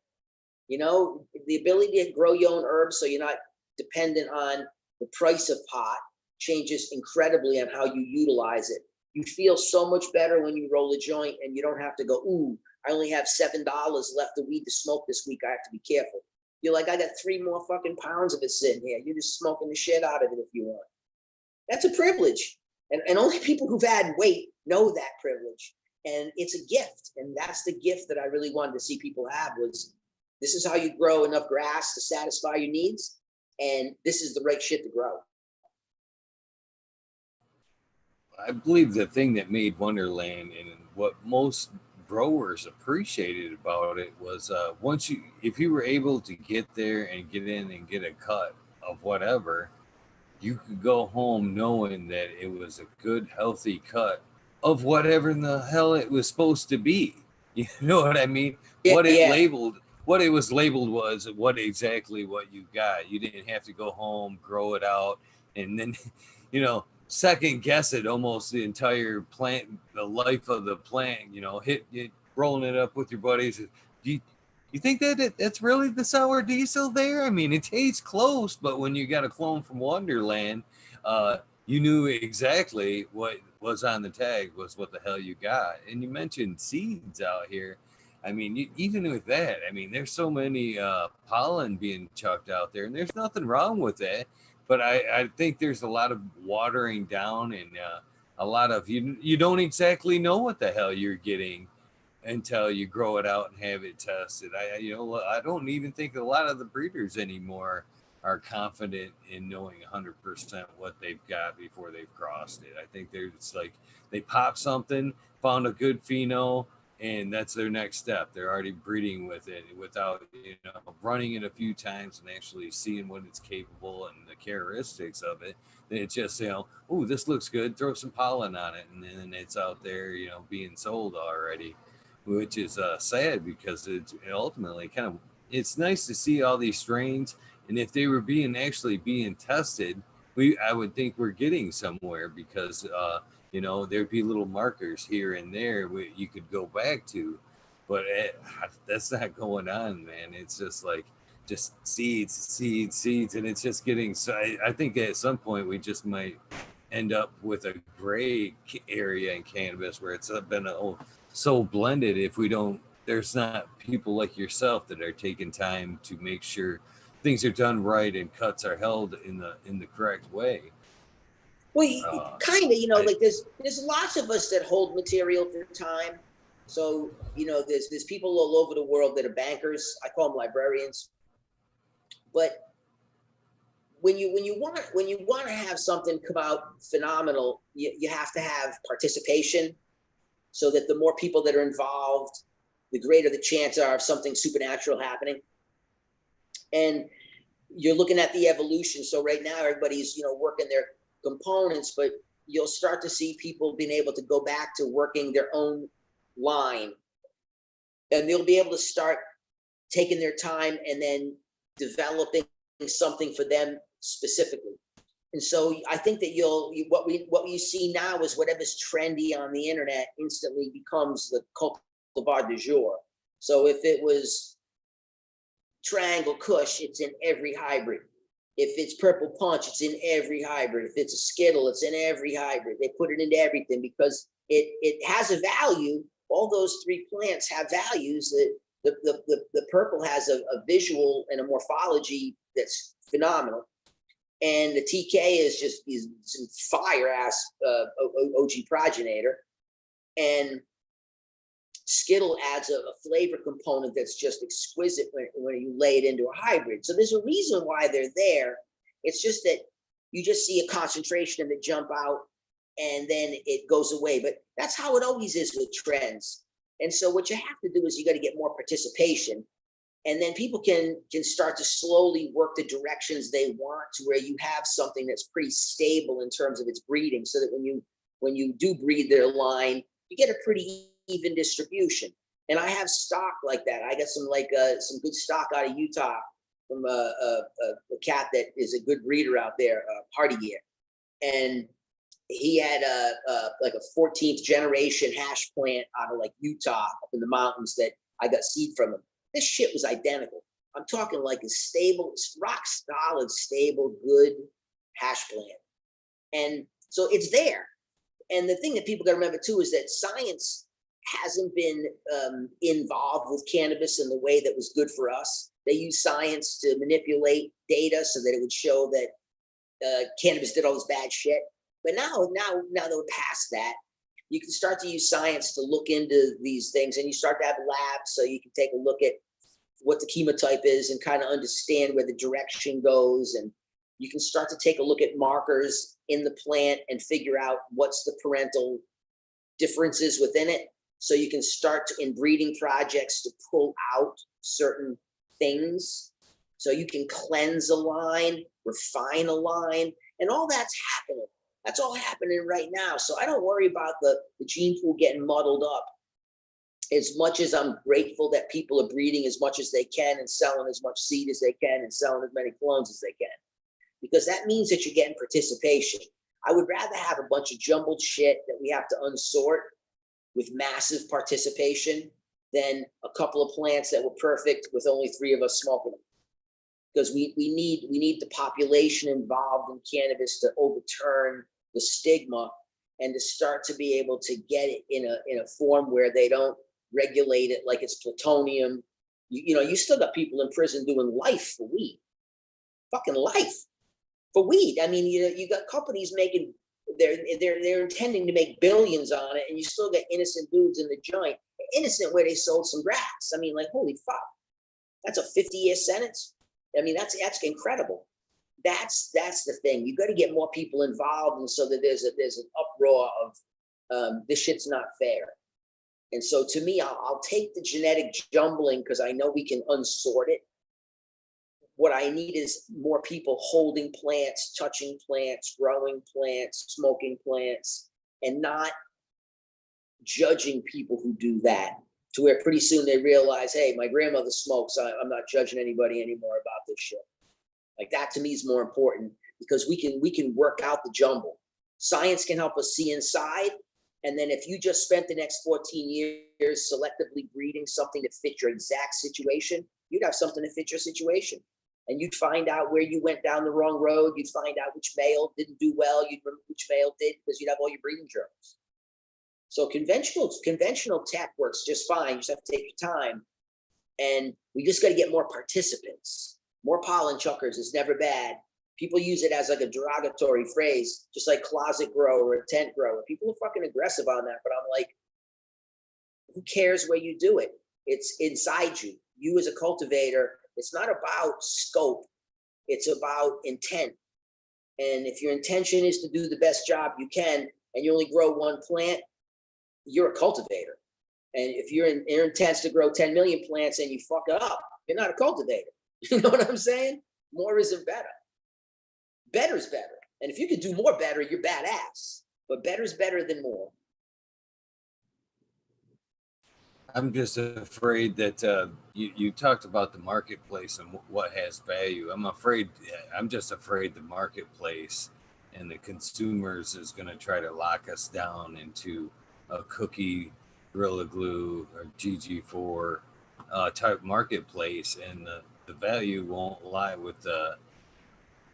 The ability to grow your own herbs so you're not dependent on the price of pot changes incredibly on how you utilize it. You feel so much better when you roll a joint and you don't have to go, ooh, I only have $7 left of weed to smoke this week. I have to be careful. You're like, I got 3 more fucking pounds of it sitting here. You're just smoking the shit out of it if you want. That's a privilege. And only people who've had weight know that privilege. And it's a gift. And that's the gift that I really wanted to see people have was this is how you grow enough grass to satisfy your needs. And this is the right shit to grow. I believe the thing that made Wonderland and what most growers appreciated about it was if you were able to get there and get in and get a cut of whatever, you could go home knowing that it was a good, healthy cut of whatever in the hell it was supposed to be. You know what I mean? Yeah, what it was labeled was what you got. You didn't have to go home, grow it out, and then, second guess it almost the entire plant, the life of the plant, rolling it up with your buddies. Do you think that that's really the sour diesel there? I mean, it tastes close, but when you got a clone from Wonderland, you knew exactly what was on the tag was what the hell you got. And you mentioned seeds out here. I mean, even with that, I mean, there's so many pollen being chucked out there, and there's nothing wrong with that. but I think there's a lot of watering down and a lot of you don't exactly know what the hell you're getting until you grow it out and have it tested. I don't even think a lot of the breeders anymore are confident in knowing 100% what they've got before they've crossed it. I think they're just like they pop something, found a good pheno, and that's their next step. They're already breeding with it without running it a few times and actually seeing what it's capable and the characteristics of it. Then it's just oh, this looks good. Throw some pollen on it, and then it's out there being sold already, which is sad because it's ultimately kind of it's nice to see all these strains, and if they were being tested, I would think we're getting somewhere because there'd be little markers here and there you could go back to, but that's not going on, man. It's just like just seeds, seeds, seeds, and it's just getting. So I think at some point we just might end up with a gray area in cannabis where it's been so blended. If we don't, there's not people like yourself that are taking time to make sure things are done right and cuts are held in the correct way. Well, kind of, like there's lots of us that hold material for time. So, there's people all over the world that are bankers. I call them librarians. But when you want to have something come out phenomenal, you have to have participation, so that the more people that are involved, the greater the chance are of something supernatural happening. And you're looking at the evolution. So right now everybody's working their components, but you'll start to see people being able to go back to working their own line, and they'll be able to start taking their time and then developing something for them specifically. And so I think that what you see now is whatever's trendy on the internet instantly becomes the cultivar du jour. So if it was Triangle Kush, it's in every hybrid. If it's Purple Punch, it's in every hybrid. If it's a Skittle, it's in every hybrid. They put it into everything because it has a value. All those three plants have values. That the purple has a visual and a morphology that's phenomenal. And the TK is just some fire ass OG progenitor. And Skittle adds a flavor component that's just exquisite when you lay it into a hybrid. So there's a reason why they're there. It's just that you just see a concentration and they jump out and then it goes away. But that's how it always is with trends. And so what you have to do is you got to get more participation. And then people can start to slowly work the directions they want to where you have something that's pretty stable in terms of its breeding, so that when you do breed their line, you get a pretty even distribution. And I have stock like that. I got some good stock out of Utah from a cat that is a good breeder out there, Party Gear. And he had like a 14th generation hash plant out of like Utah up in the mountains that I got seed from him. This shit was identical. I'm talking like a stable, rock solid, stable, good hash plant. And so it's there. And the thing that people got to remember too is that science hasn't been involved with cannabis in the way that was good for us. They use science to manipulate data so that it would show that cannabis did all this bad shit. But now that we're past that, you can start to use science to look into these things, and you start to have labs so you can take a look at what the chemotype is and kind of understand where the direction goes. And you can start to take a look at markers in the plant and figure out what's the parental differences within it. So you can start in breeding projects to pull out certain things. So you can cleanse a line, refine a line, and all that's happening. That's all happening right now. So I don't worry about the gene pool getting muddled up. As much as I'm grateful that people are breeding as much as they can and selling as much seed as they can and selling as many clones as they can, because that means that you're getting participation. I would rather have a bunch of jumbled shit that we have to unsort with massive participation than a couple of plants that were perfect with only 3 of us smoking them. Because we need the population involved in cannabis to overturn the stigma and to start to be able to get it in a form where they don't regulate it like it's plutonium. You still got people in prison doing life for weed, fucking life. for weed. I mean, you got companies making, they're intending to make billions on it, and you still get innocent dudes in the joint. Innocent where they sold some grass. I mean, like, holy fuck, that's a 50-year sentence. I mean, that's incredible. That's the thing. You got to get more people involved, and so that there's an uproar of this shit's not fair. And so to me, I'll take the genetic jumbling because I know we can unsort it. What I need is more people holding plants, touching plants, growing plants, smoking plants, and not judging people who do that, to where pretty soon they realize, hey, my grandmother smokes, I'm not judging anybody anymore about this shit. Like, that to me is more important, because we can work out the jumble. Science can help us see inside. And then if you just spent the next 14 years selectively breeding something that fit your exact situation, you'd have something to fit your situation. And you'd find out where you went down the wrong road. You'd find out which male didn't do well. You'd remember which male did, because you'd have all your breeding journals. So conventional tech works just fine. You just have to take your time. And we just got to get more participants. More pollen chuckers is never bad. People use it as like a derogatory phrase, just like closet grower or tent grower. People are fucking aggressive on that, but I'm like, who cares where you do it? It's inside you. You as a cultivator, it's not about scope. It's about intent. And if your intention is to do the best job you can, and you only grow one plant, you're a cultivator. And if your intent to grow 10 million plants and you fuck it up, you're not a cultivator. You know what I'm saying? More isn't better. Better is better. And if you could do more better, you're badass. But better is better than more. I'm just afraid that you talked about the marketplace and what has value. I'm just afraid the marketplace and the consumers is going to try to lock us down into a cookie, Gorilla Glue, or GG4 type marketplace, and the value won't lie with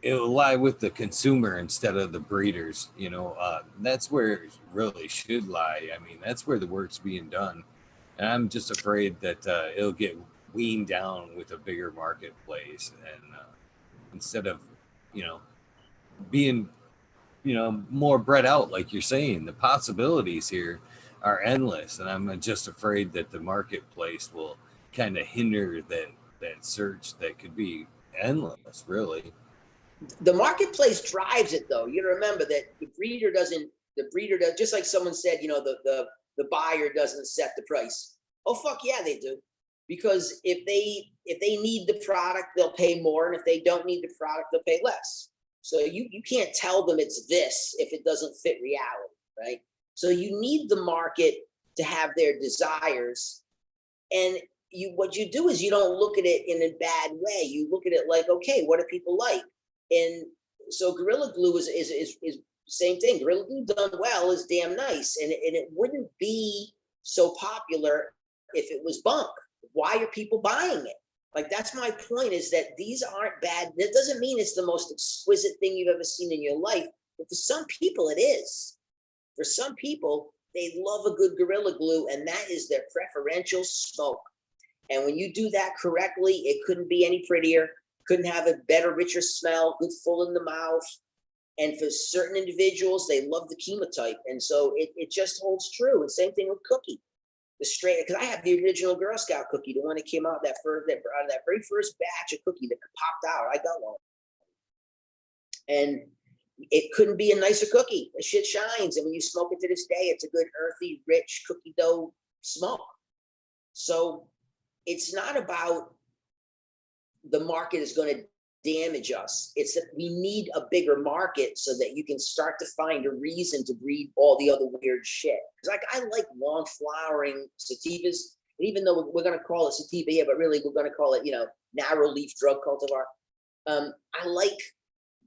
it'll lie with the consumer instead of the breeders. That's where it really should lie. I mean, that's where the work's being done. And I'm just afraid that it'll get weaned down with a bigger marketplace, and instead of, being, more bred out, like you're saying, the possibilities here are endless. And I'm just afraid that the marketplace will kind of hinder that search that could be endless, really. The marketplace drives it, though. You remember that the breeder does, just like someone said, the buyer doesn't set the price. Oh, fuck yeah, they do. Because if they need the product, they'll pay more. And if they don't need the product, they'll pay less. So you can't tell them it's this if it doesn't fit reality, right? So you need the market to have their desires. And what you do is you don't look at it in a bad way. You look at it like, okay, what do people like? And so Gorilla Glue is same thing. Gorilla Glue done well is damn nice. And it wouldn't be so popular if it was bunk. Why are people buying it? Like, that's my point, is that these aren't bad. That doesn't mean it's the most exquisite thing you've ever seen in your life. But for some people, it is. For some people, they love a good Gorilla Glue, and that is their preferential smoke. And when you do that correctly, it couldn't be any prettier, couldn't have a better, richer smell, good full in the mouth. And for certain individuals, they love the chemotype. And so it just holds true. And same thing with cookie. The straight, because I have the original Girl Scout cookie, the one that came out that very first batch of cookie that popped out. I got one. And it couldn't be a nicer cookie. The shit shines. And when you smoke it to this day, it's a good, earthy, rich cookie dough smoke. So it's not about the market is going to damage us. It's that we need a bigger market so that you can start to find a reason to breed all the other weird shit. Because I like long flowering sativas. And even though we're going to call it sativa here, but really we're going to call it, narrow leaf drug cultivar. I like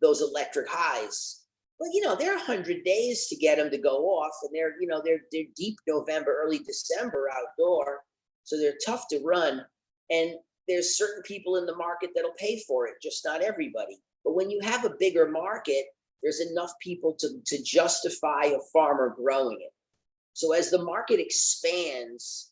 those electric highs. But there are 100 days to get them to go off, and they're deep November, early December outdoor, so they're tough to run. And there's certain people in the market that'll pay for it, just not everybody. But when you have a bigger market, there's enough people to justify a farmer growing it. So as the market expands,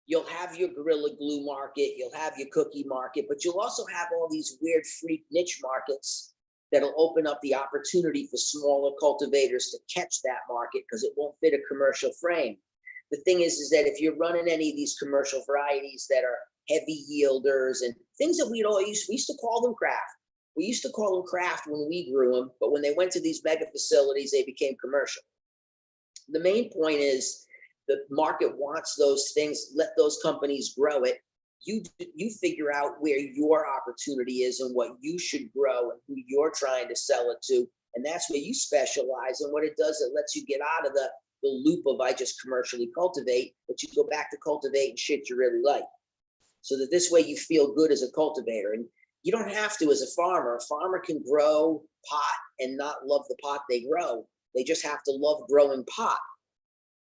you'll have your Gorilla Glue market, you'll have your cookie market, but you'll also have all these weird freak niche markets that'll open up the opportunity for smaller cultivators to catch that market because it won't fit a commercial frame. The thing is that if you're running any of these commercial varieties that are heavy yielders and things that we used to call them craft. We used to call them craft when we grew them, but when they went to these mega facilities, they became commercial. The main point is the market wants those things, let those companies grow it. You figure out where your opportunity is and what you should grow and who you're trying to sell it to. And that's where you specialize. And what it does, it lets you get out of the loop of I just commercially cultivate, but you go back to cultivate and shit you really like. So that this way you feel good as a cultivator. And you don't have to as a farmer. A farmer can grow pot and not love the pot they grow. They just have to love growing pot,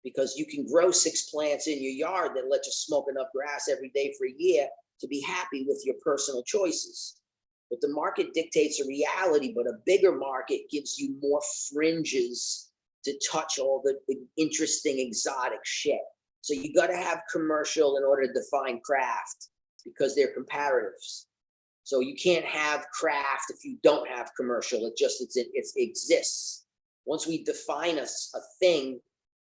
because you can grow 6 plants in your yard that let you smoke enough grass every day for a year to be happy with your personal choices. But the market dictates a reality, but a bigger market gives you more fringes to touch all the interesting exotic shit. So you got to have commercial in order to define craft, because they're comparatives. So you can't have craft if you don't have commercial. It exists. Once we define a thing,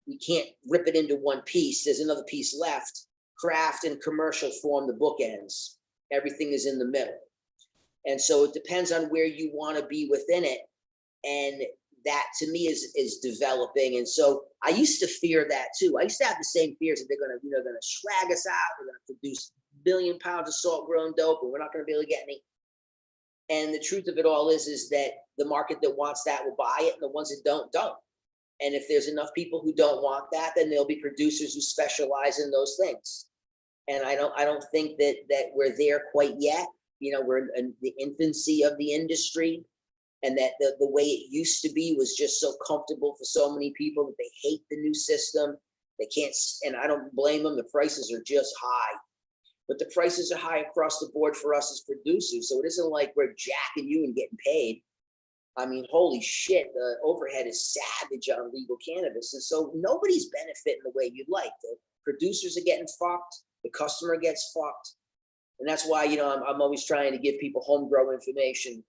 we can't rip it into one piece. There's another piece left. Craft and commercial form the bookends. Everything is in the middle. And so it depends on where you want to be within it. And that to me is developing. And so I used to fear that too. I used to have the same fears that they're going to swag us out. We're going to produce 1 billion pounds of salt grown dope, and we're not going to be able to get any. And the truth of it all is that the market that wants that will buy it, and the ones that don't. And if there's enough people who don't want that, then there'll be producers who specialize in those things. And I don't think that we're there quite yet. We're in the infancy of the industry, and that the way it used to be was just so comfortable for so many people that they hate the new system. They can't, and I don't blame them. The prices are just high, but the prices are high across the board for us as producers. So it isn't like we're jacking you and getting paid. I mean, holy shit, the overhead is savage on legal cannabis. And so nobody's benefiting the way you'd like. The producers are getting fucked. The customer gets fucked. And that's why, I'm always trying to give people home grow information,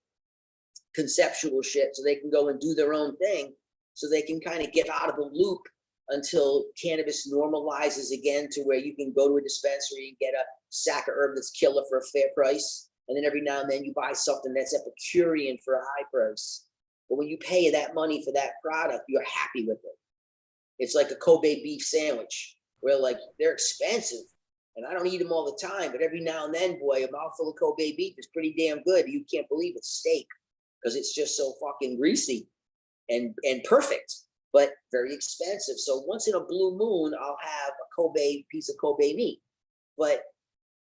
conceptual shit, so they can go and do their own thing, so they can kind of get out of the loop until cannabis normalizes again to where you can go to a dispensary and get a sack of herb that's killer for a fair price. And then every now and then you buy something that's Epicurean for a high price. But when you pay that money for that product, you're happy with it. It's like a Kobe beef sandwich, where like they're expensive and I don't eat them all the time, but every now and then, boy, a mouthful of Kobe beef is pretty damn good. You can't believe it's steak, because it's just so fucking greasy and perfect, but very expensive. So once in a blue moon, I'll have a piece of Kobe meat, but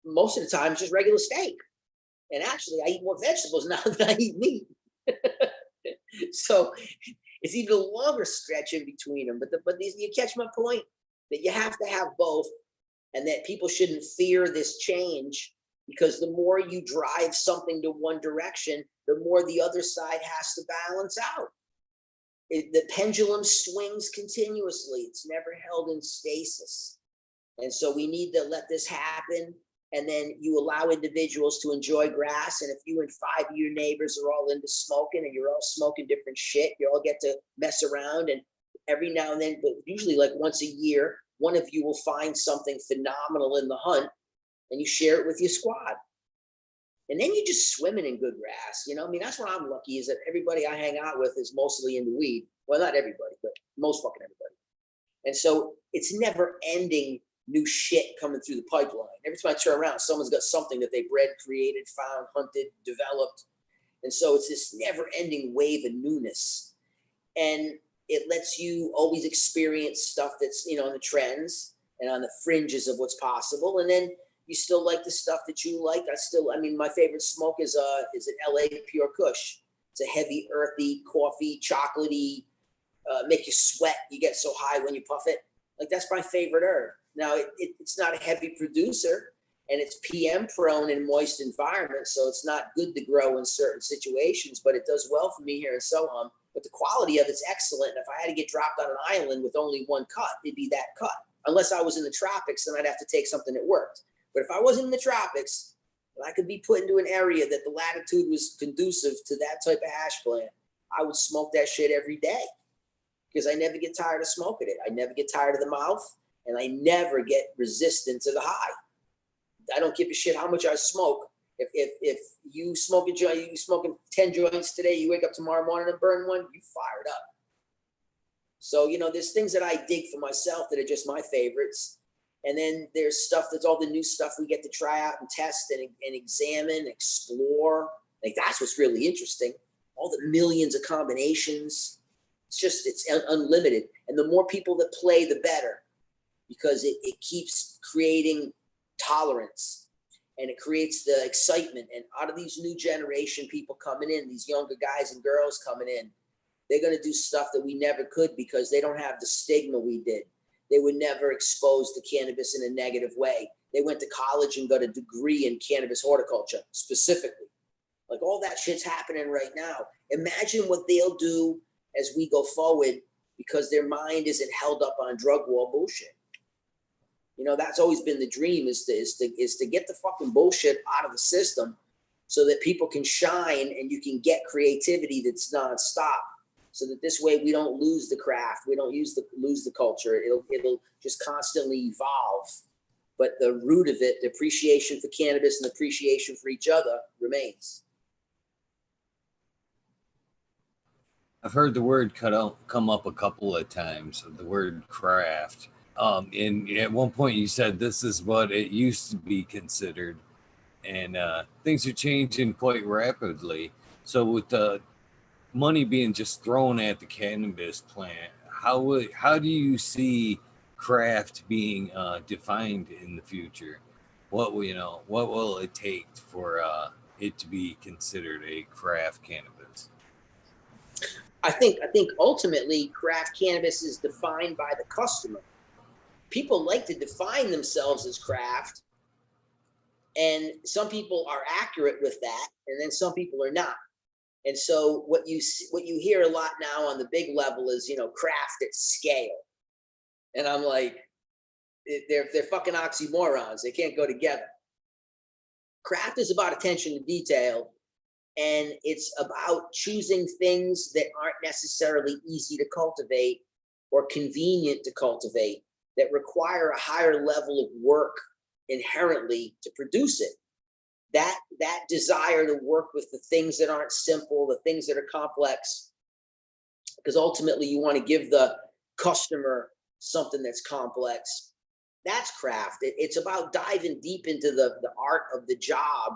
most of the time it's just regular steak. And actually, I eat more vegetables now than I eat meat. So it's even a longer stretch in between them. But you catch my point, that you have to have both, and that people shouldn't fear this change, because the more you drive something to one direction, the more the other side has to balance out. The pendulum swings continuously. It's never held in stasis. And so we need to let this happen. And then you allow individuals to enjoy grass. And if you and 5 of your neighbors are all into smoking and you're all smoking different shit, you all get to mess around. And every now and then, but usually like once a year, one of you will find something phenomenal in the hunt, and you share it with your squad. And then you're just swimming in good grass. That's what I'm lucky, is that everybody I hang out with is mostly into weed. Well, not everybody, but most fucking everybody. And so it's never ending new shit coming through the pipeline. Every time I turn around, someone's got something that they bred, created, found, hunted, developed. And so it's this never ending wave of newness. And it lets you always experience stuff that's, on the trends and on the fringes of what's possible. And then you still like the stuff that you like. My favorite smoke is an LA Pure Kush. It's a heavy, earthy, coffee, chocolatey, make you sweat. You get so high when you puff it. Like, that's my favorite herb. Now, it's not a heavy producer, and it's PM prone in moist environments, so it's not good to grow in certain situations, but it does well for me here in Soham. But the quality of it's excellent. And if I had to get dropped on an island with only one cut, it'd be that cut. Unless I was in the tropics, then I'd have to take something that worked. But if I wasn't in the tropics If I could be put into an area that the latitude was conducive to that type of hash plant, I would smoke that shit every day because I never get tired of smoking it. I never get tired of the mouth, and I never get resistant to the high. I don't give a shit how much I smoke. If you smoke a joint, you smoking 10 joints today, you wake up tomorrow morning and burn one, you fired up. So, you know, there's things that I dig for myself that are just my favorites. And then there's stuff that's all the new stuff we get to try out and test and examine, explore. Like, that's what's really interesting. All the millions of combinations. It's unlimited. And the more people that play, the better, because it keeps creating tolerance, and it creates the excitement. And out of these new generation people coming in, these younger guys and girls coming in, they're going to do stuff that we never could because they don't have the stigma we did. They were never exposed to cannabis in a negative way. They went to college and got a degree in cannabis horticulture specifically. Like, all that shit's happening right now. Imagine what they'll do as we go forward because their mind isn't held up on drug war bullshit. You know, that's always been the dream, is to get the fucking bullshit out of the system so that people can shine and you can get creativity that's nonstop. So that this way we don't lose the craft, we don't lose the culture. It'll just constantly evolve. But the root of it, the appreciation for cannabis and the appreciation for each other, remains. I've heard the word come up a couple of times, the word craft. And at one point you said this is what it used to be considered, and things are changing quite rapidly. So with the money being just thrown at the cannabis plant, how do you see craft being defined in the future? What will it take for it to be considered a craft cannabis? I think ultimately craft cannabis is defined by the customer. People like to define themselves as craft, and some people are accurate with that, and then some people are not. And so what you hear a lot now on the big level is, you know, craft at scale. And I'm like, they're fucking oxymorons. They can't go together. Craft is about attention to detail, and it's about choosing things that aren't necessarily easy to cultivate or convenient to cultivate, that require a higher level of work inherently to produce it. That desire to work with the things that aren't simple, the things that are complex, because ultimately you want to give the customer something that's complex. That's craft. It's about diving deep into the art of the job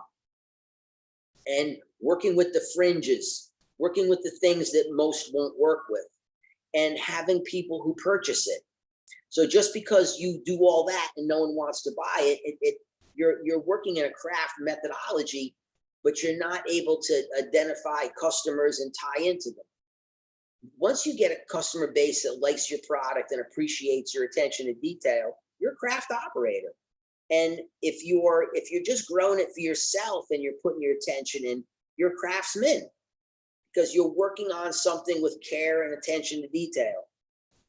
and working with the fringes, working with the things that most won't work with, and having people who purchase it. So just because you do all that and no one wants to buy it, you're working in a craft methodology, but you're not able to identify customers and tie into them. Once you get a customer base that likes your product and appreciates your attention to detail, you're a craft operator. And if you're just growing it for yourself and you're putting your attention in, you're a craftsman, because you're working on something with care and attention to detail.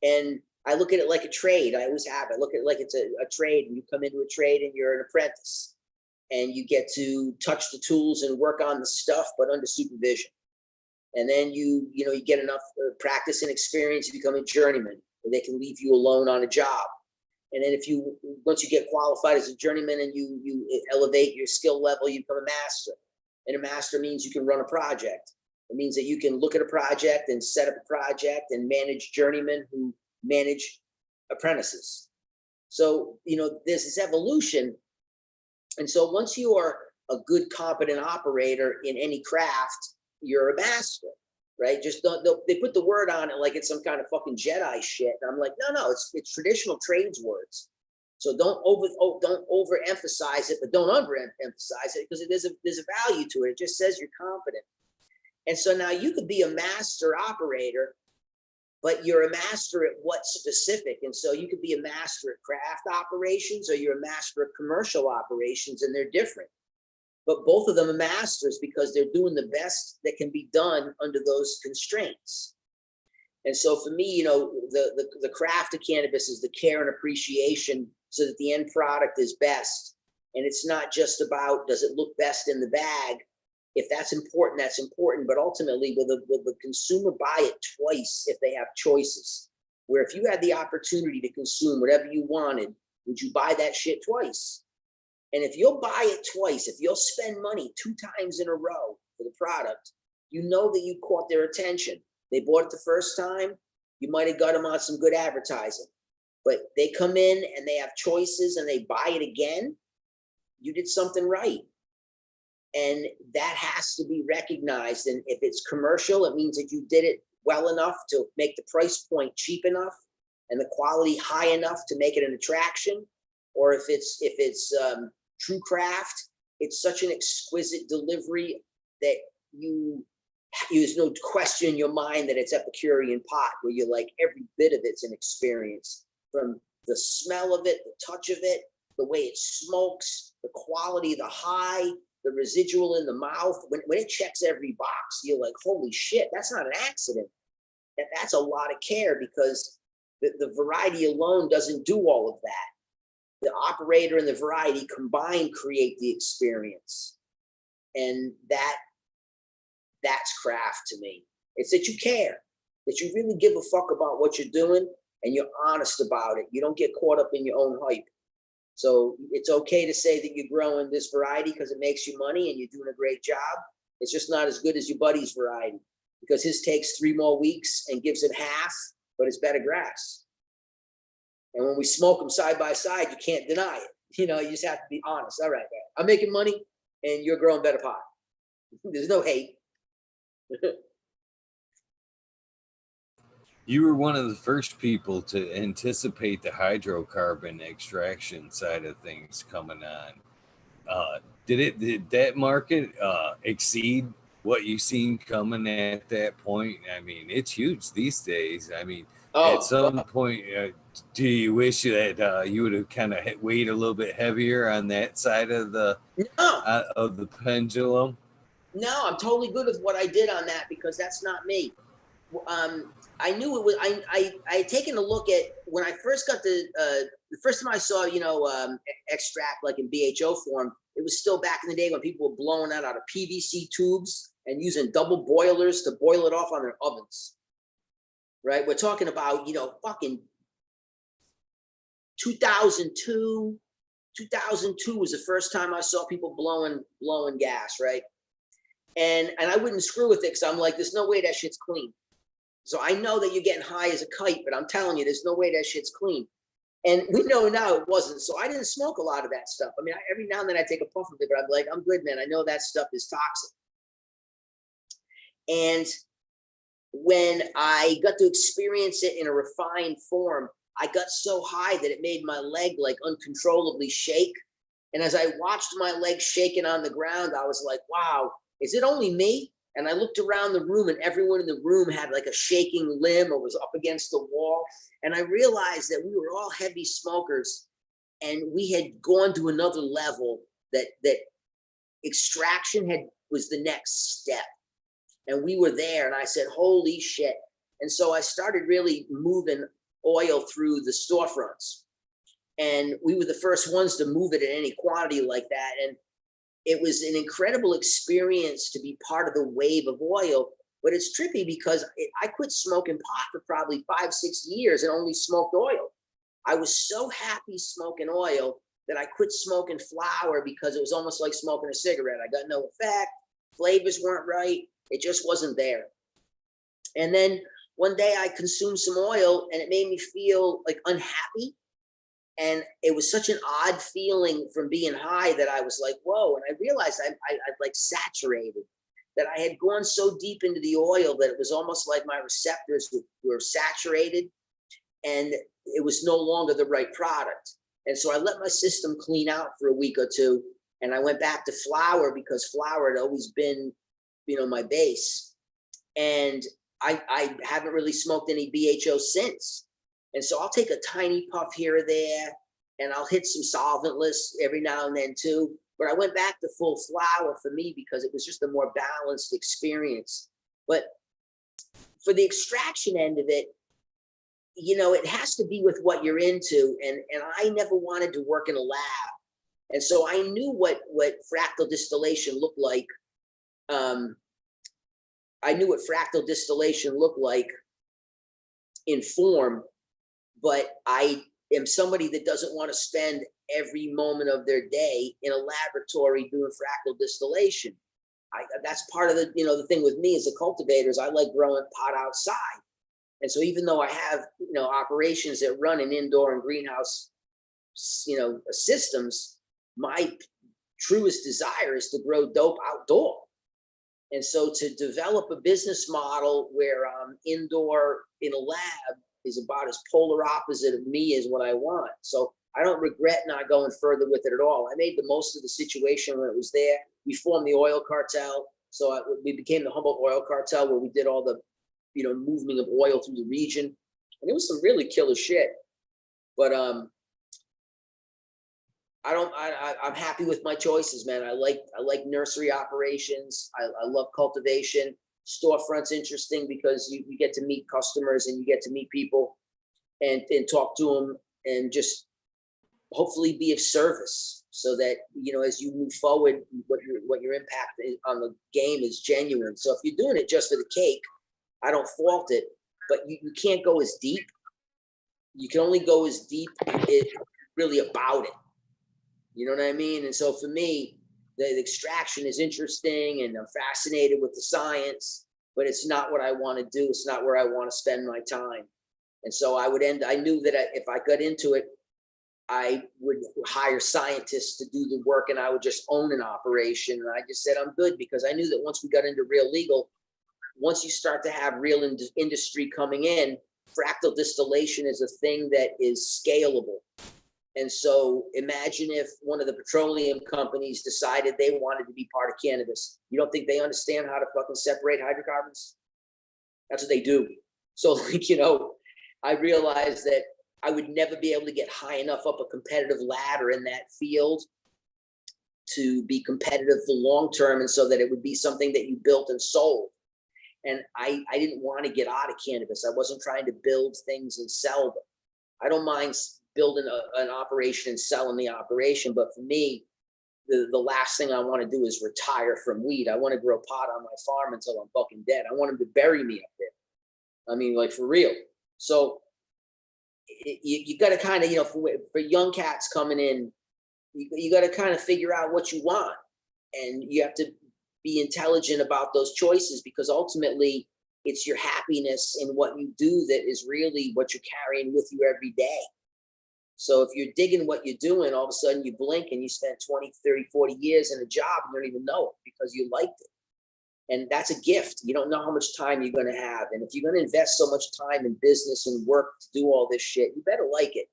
And I look at it like a trade. I always have. I look at it like it's a trade, and you come into a trade and you're an apprentice, and you get to touch the tools and work on the stuff, but under supervision. And then you get enough practice and experience to become a journeyman, and they can leave you alone on a job. And then once you get qualified as a journeyman and you elevate your skill level, you become a master. And a master means you can run a project. It means that you can look at a project and set up a project and manage journeymen who manage apprentices. So, there's this evolution. And so once you are a good, competent operator in any craft, you're a master, right? Just they put the word on it like it's some kind of fucking Jedi shit. And I'm like, no, it's traditional trades words. So don't overemphasize it, but don't underemphasize it, because there's a value to it. It just says you're competent. And so now you could be a master operator, but you're a master at what specific? And so you could be a master at craft operations, or you're a master of commercial operations, and they're different. But both of them are masters because they're doing the best that can be done under those constraints. And so for me, the craft of cannabis is the care and appreciation so that the end product is best. And it's not just about, does it look best in the bag? If that's important, that's important. But ultimately, will the consumer buy it twice if they have choices? Where if you had the opportunity to consume whatever you wanted, would you buy that shit twice? And if you'll buy it twice, if you'll spend money 2 times in a row for the product, you know that you caught their attention. They bought it the first time, you might have got them on some good advertising. But they come in and they have choices and they buy it again, you did something right. And that has to be recognized. And if it's commercial, it means that you did it well enough to make the price point cheap enough and the quality high enough to make it an attraction. Or if it's true craft, it's such an exquisite delivery that there's no question in your mind that it's Epicurean pot, where you're like, every bit of it's an experience, from the smell of it, the touch of it, the way it smokes, the quality, the high, the residual in the mouth. When it checks every box, you're like, holy shit, that's not an accident. That's a lot of care, because the variety alone doesn't do all of that. The operator and the variety combined create the experience. And that's craft to me. It's that you care, that you really give a fuck about what you're doing, and you're honest about it. You don't get caught up in your own hype. So it's okay to say that you're growing this variety because it makes you money and you're doing a great job. It's just not as good as your buddy's variety, because his takes 3 more weeks and gives it half, but it's better grass. And when we smoke them side by side, you can't deny it. You just have to be honest. All right, man, I'm making money and you're growing better pot. There's no hate. You were one of the first people to anticipate the hydrocarbon extraction side of things coming on. Did that market exceed what you seen coming at that point? I mean, it's huge these days. I mean, at some point, do you wish that you would have kind of weighed a little bit heavier on that side of the pendulum? No, I'm totally good with what I did on that, because that's not me. I knew it was. I had taken a look at, when I first got the first time I saw extract like in BHO form. It was still back in the day when people were blowing that out of PVC tubes and using double boilers to boil it off on their ovens. Right, we're talking about fucking 2002. 2002 was the first time I saw people blowing gas, right? And I wouldn't screw with it, because I'm like, there's no way that shit's clean. So I know that you're getting high as a kite, but I'm telling you, there's no way that shit's clean. And we know now it wasn't. So I didn't smoke a lot of that stuff. I mean, every now and then I take a puff of it, but I'm like, I'm good, man. I know that stuff is toxic. And when I got to experience it in a refined form, I got so high that it made my leg like uncontrollably shake. And as I watched my leg shaking on the ground, I was like, wow, is it only me? And I looked around the room, and everyone in the room had like a shaking limb or was up against the wall. And I realized that we were all heavy smokers, and we had gone to another level, that extraction was the next step. And we were there, and I said, holy shit. And so I started really moving oil through the storefronts. And we were the first ones to move it in any quantity like that. And it was an incredible experience to be part of the wave of oil. But it's trippy, because I quit smoking pot for probably 5-6 years and only smoked oil. I was so happy smoking oil that I quit smoking flower, because it was almost like smoking a cigarette. I got no effect. Flavors weren't right. It just wasn't there. And then one day I consumed some oil, and it made me feel like unhappy. And it was such an odd feeling from being high that I was like, whoa. And I realized I'd like saturated, that I had gone so deep into the oil that it was almost like my receptors were saturated, and it was no longer the right product. And so I let my system clean out for a week or two, and I went back to flower, because flower had always been, my base. And I haven't really smoked any BHO since. And so I'll take a tiny puff here or there, and I'll hit some solventless every now and then too. But I went back to full flower for me, because it was just a more balanced experience. But for the extraction end of it, it has to be with what you're into. And I never wanted to work in a lab. And so I knew what fractal distillation looked like. I knew what fractal distillation looked like in form, but I am somebody that doesn't want to spend every moment of their day in a laboratory doing fractal distillation. That's part of the, the thing with me as a cultivator is I like growing pot outside. And so even though I have, operations that run in indoor and greenhouse, systems, my truest desire is to grow dope outdoor. And so to develop a business model where indoor in a lab is about as polar opposite of me as what I want. So I don't regret not going further with it at all. I made the most of the situation when it was there. We formed the oil cartel. So we became the Humboldt Oil Cartel, where we did all the, movement of oil through the region. And it was some really killer shit. But I'm happy with my choices, man. I like nursery operations. I love cultivation. Storefront's interesting because you get to meet customers and you get to meet people and talk to them and just hopefully be of service so that, as you move forward, what your impact on the game is genuine. So if you're doing it just for the cake, I don't fault it, but you can't go as deep. You can only go as deep it's really about it. You know what I mean? And so for me, the extraction is interesting and I'm fascinated with the science, but it's not what I want to do. It's not where I want to spend my time. And so I knew that if I got into it, I would hire scientists to do the work and I would just own an operation. And I just said, I'm good, because I knew that once we got into real legal, once you start to have real industry coming in, fractal distillation is a thing that is scalable. And so imagine if one of the petroleum companies decided they wanted to be part of cannabis. You don't think they understand how to fucking separate hydrocarbons? That's what they do. So, I realized that I would never be able to get high enough up a competitive ladder in that field to be competitive for long term, and so that it would be something that you built and sold. And I didn't want to get out of cannabis. I wasn't trying to build things and sell them. I don't mind building an operation and selling the operation, but for me, the last thing I want to do is retire from weed. I want to grow pot on my farm until I'm fucking dead. I want them to bury me up there. I mean, like, for real. So you got to kind of, for young cats coming in, you got to kind of figure out what you want, and you have to be intelligent about those choices, because ultimately it's your happiness in what you do that is really what you're carrying with you every day. So if you're digging what you're doing, all of a sudden you blink and you spent 20, 30, 40 years in a job and you don't even know it because you liked it. And that's a gift. You don't know how much time you're going to have. And if you're going to invest so much time in business and work to do all this shit, you better like it.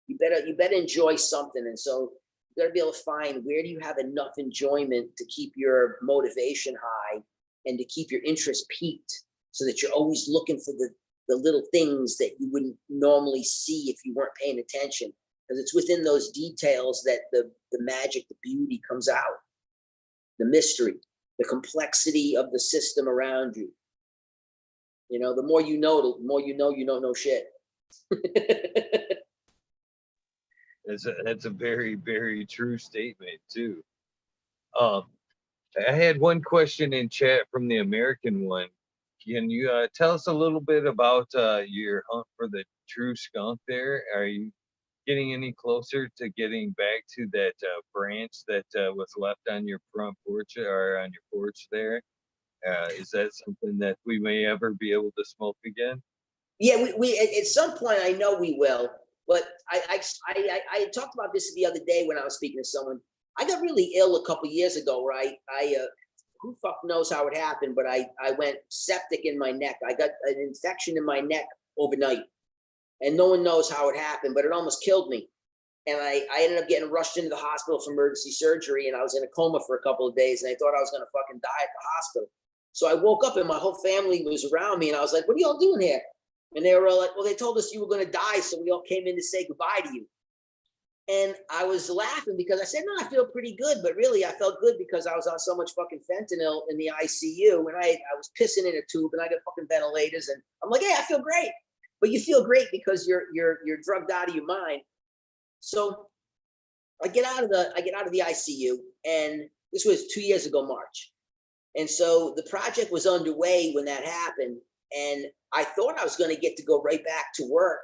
You better enjoy something. And so you got to be able to find, where do you have enough enjoyment to keep your motivation high and to keep your interest peaked, so that you're always looking for the little things that you wouldn't normally see if you weren't paying attention, because it's within those details that the magic, the beauty comes out, the mystery, the complexity of the system around you. The more you know, you don't know shit. That's a very, very true statement too. I had one question in chat from the American one. Can you tell us a little bit about your hunt for the true skunk there? Are you getting any closer to getting back to that branch that was left on your front porch or on your porch there? Is that something that we may ever be able to smoke again? Yeah, we at some point, I know we will. But I talked about this the other day when I was speaking to someone. I got really ill a couple of years ago, right? Who fuck knows how it happened, but I went septic in my neck. I got an infection in my neck overnight, and no one knows how it happened, but it almost killed me. And I ended up getting rushed into the hospital for emergency surgery, and I was in a coma for a couple of days, and I thought I was going to fucking die at the hospital. So I woke up and my whole family was around me, and I was like, "What are y'all doing here?" And they were all like, "Well, they told us you were going to die, so we all came in to say goodbye to you." And I was laughing because I said, "No, I feel pretty good." But really, I felt good because I was on so much fucking fentanyl in the ICU, and I was pissing in a tube, and I got fucking ventilators, and I'm like, "Hey, I feel great." But you feel great because you're drugged out of your mind. So I get out of the ICU, and this was 2 years ago, March. And so the project was underway when that happened. And I thought I was going to get to go right back to work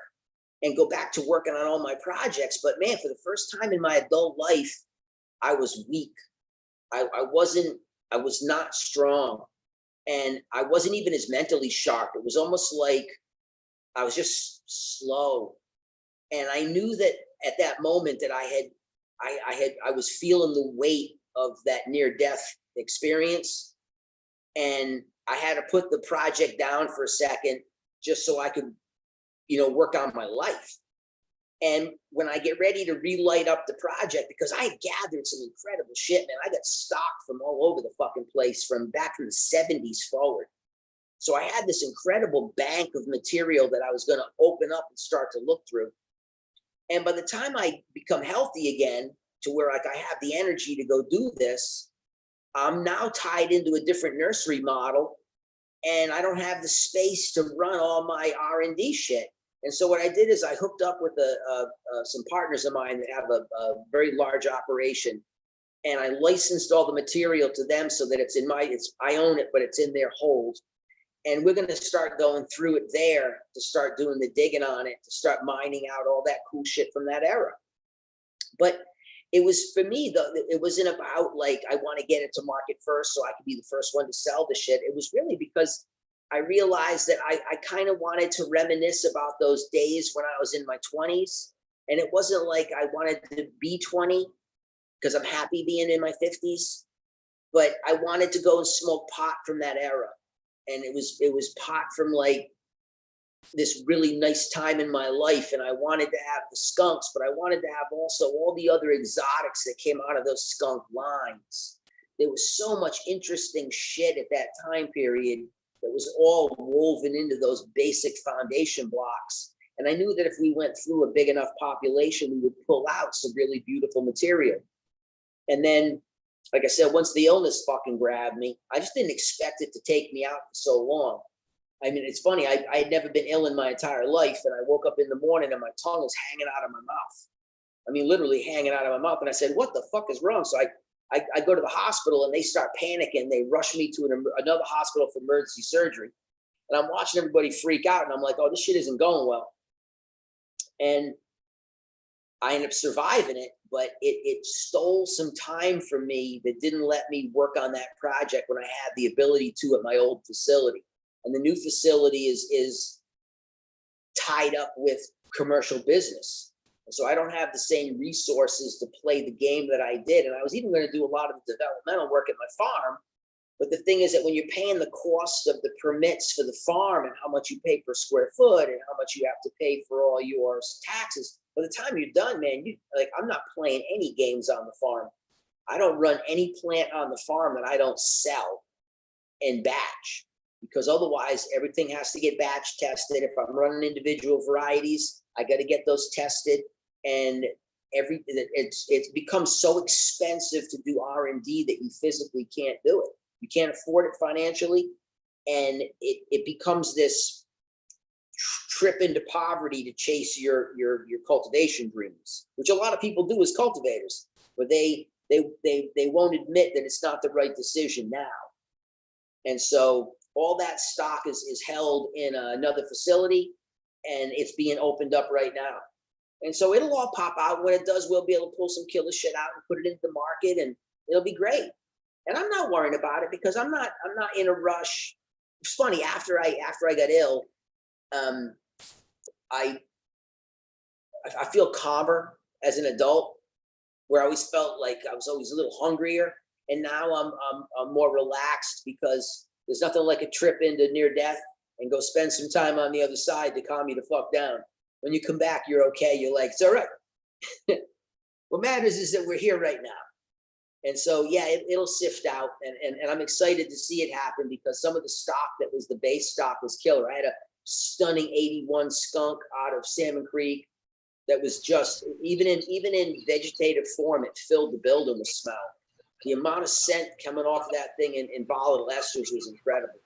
and go back to working on all my projects. But man, for the first time in my adult life, I was weak. I was not strong. And I wasn't even as mentally sharp. It was almost like I was just slow. And I knew that at that moment that I was feeling the weight of that near death experience. And I had to put the project down for a second just so I could, work on my life. And when I get ready to relight up the project, because I had gathered some incredible shit, man, I got stock from all over the fucking place from back from the 70s forward. So I had this incredible bank of material that I was going to open up and start to look through. And by the time I become healthy again, to where like I have the energy to go do this, I'm now tied into a different nursery model, and I don't have the space to run all my R&D shit. And so what I did is I hooked up with some partners of mine that have a very large operation, and I licensed all the material to them so that I own it, but it's in their hold. And we're going to start going through it there to start doing the digging on it, to start mining out all that cool shit from that era. But it was, for me, though, it wasn't about like, I want to get it to market first so I could be the first one to sell the shit. It was really because I realized that I kind of wanted to reminisce about those days when I was in my 20s. And it wasn't like I wanted to be 20 because I'm happy being in my 50s, but I wanted to go and smoke pot from that era. And it was pot from like this really nice time in my life. And I wanted to have the skunks, but I wanted to have also all the other exotics that came out of those skunk lines. There was so much interesting shit at that time period that was all woven into those basic foundation blocks. And I knew that if we went through a big enough population, we would pull out some really beautiful material. And then, like I said, once the illness fucking grabbed me, I just didn't expect it to take me out for so long. I mean, it's funny, I had never been ill in my entire life, and I woke up in the morning and my tongue was hanging out of my mouth. I mean, literally hanging out of my mouth. And I said, what the fuck is wrong? So I go to the hospital, and they start panicking. They rush me to another hospital for emergency surgery. And I'm watching everybody freak out, and I'm like, oh, this shit isn't going well. And I ended up surviving it, but it stole some time from me that didn't let me work on that project when I had the ability to at my old facility. And the new facility is tied up with commercial business. And so I don't have the same resources to play the game that I did. And I was even going to do a lot of the developmental work at my farm. But the thing is that when you're paying the cost of the permits for the farm and how much you pay per square foot and how much you have to pay for all your taxes, by the time you're done, man, I'm not playing any games on the farm. I don't run any plant on the farm that I don't sell in batch, because otherwise everything has to get batch tested. If I'm running individual varieties, I got to get those tested, and it's become so expensive to do R&D that you physically can't do it. You can't afford it financially, and it becomes this trip into poverty to chase your cultivation dreams, which a lot of people do as cultivators, but they won't admit that it's not the right decision now. And so all that stock is held in another facility, and it's being opened up right now. And so it'll all pop out. When it does, we'll be able to pull some killer shit out and put it into the market, and it'll be great. And I'm not worrying about it because I'm not in a rush. It's funny, after I got ill, I feel calmer as an adult, where I always felt like I was always a little hungrier. And now I'm more relaxed, because there's nothing like a trip into near death and go spend some time on the other side to calm you the fuck down. When you come back, you're okay. You're like, it's all right. What matters is that we're here right now. And so, yeah, it'll sift out, and I'm excited to see it happen, because some of the stock that was the base stock was killer. I had a stunning 81 skunk out of Salmon Creek that was just, even in vegetative form, it filled the building with smell. The amount of scent coming off of that thing in volatile esters was incredible.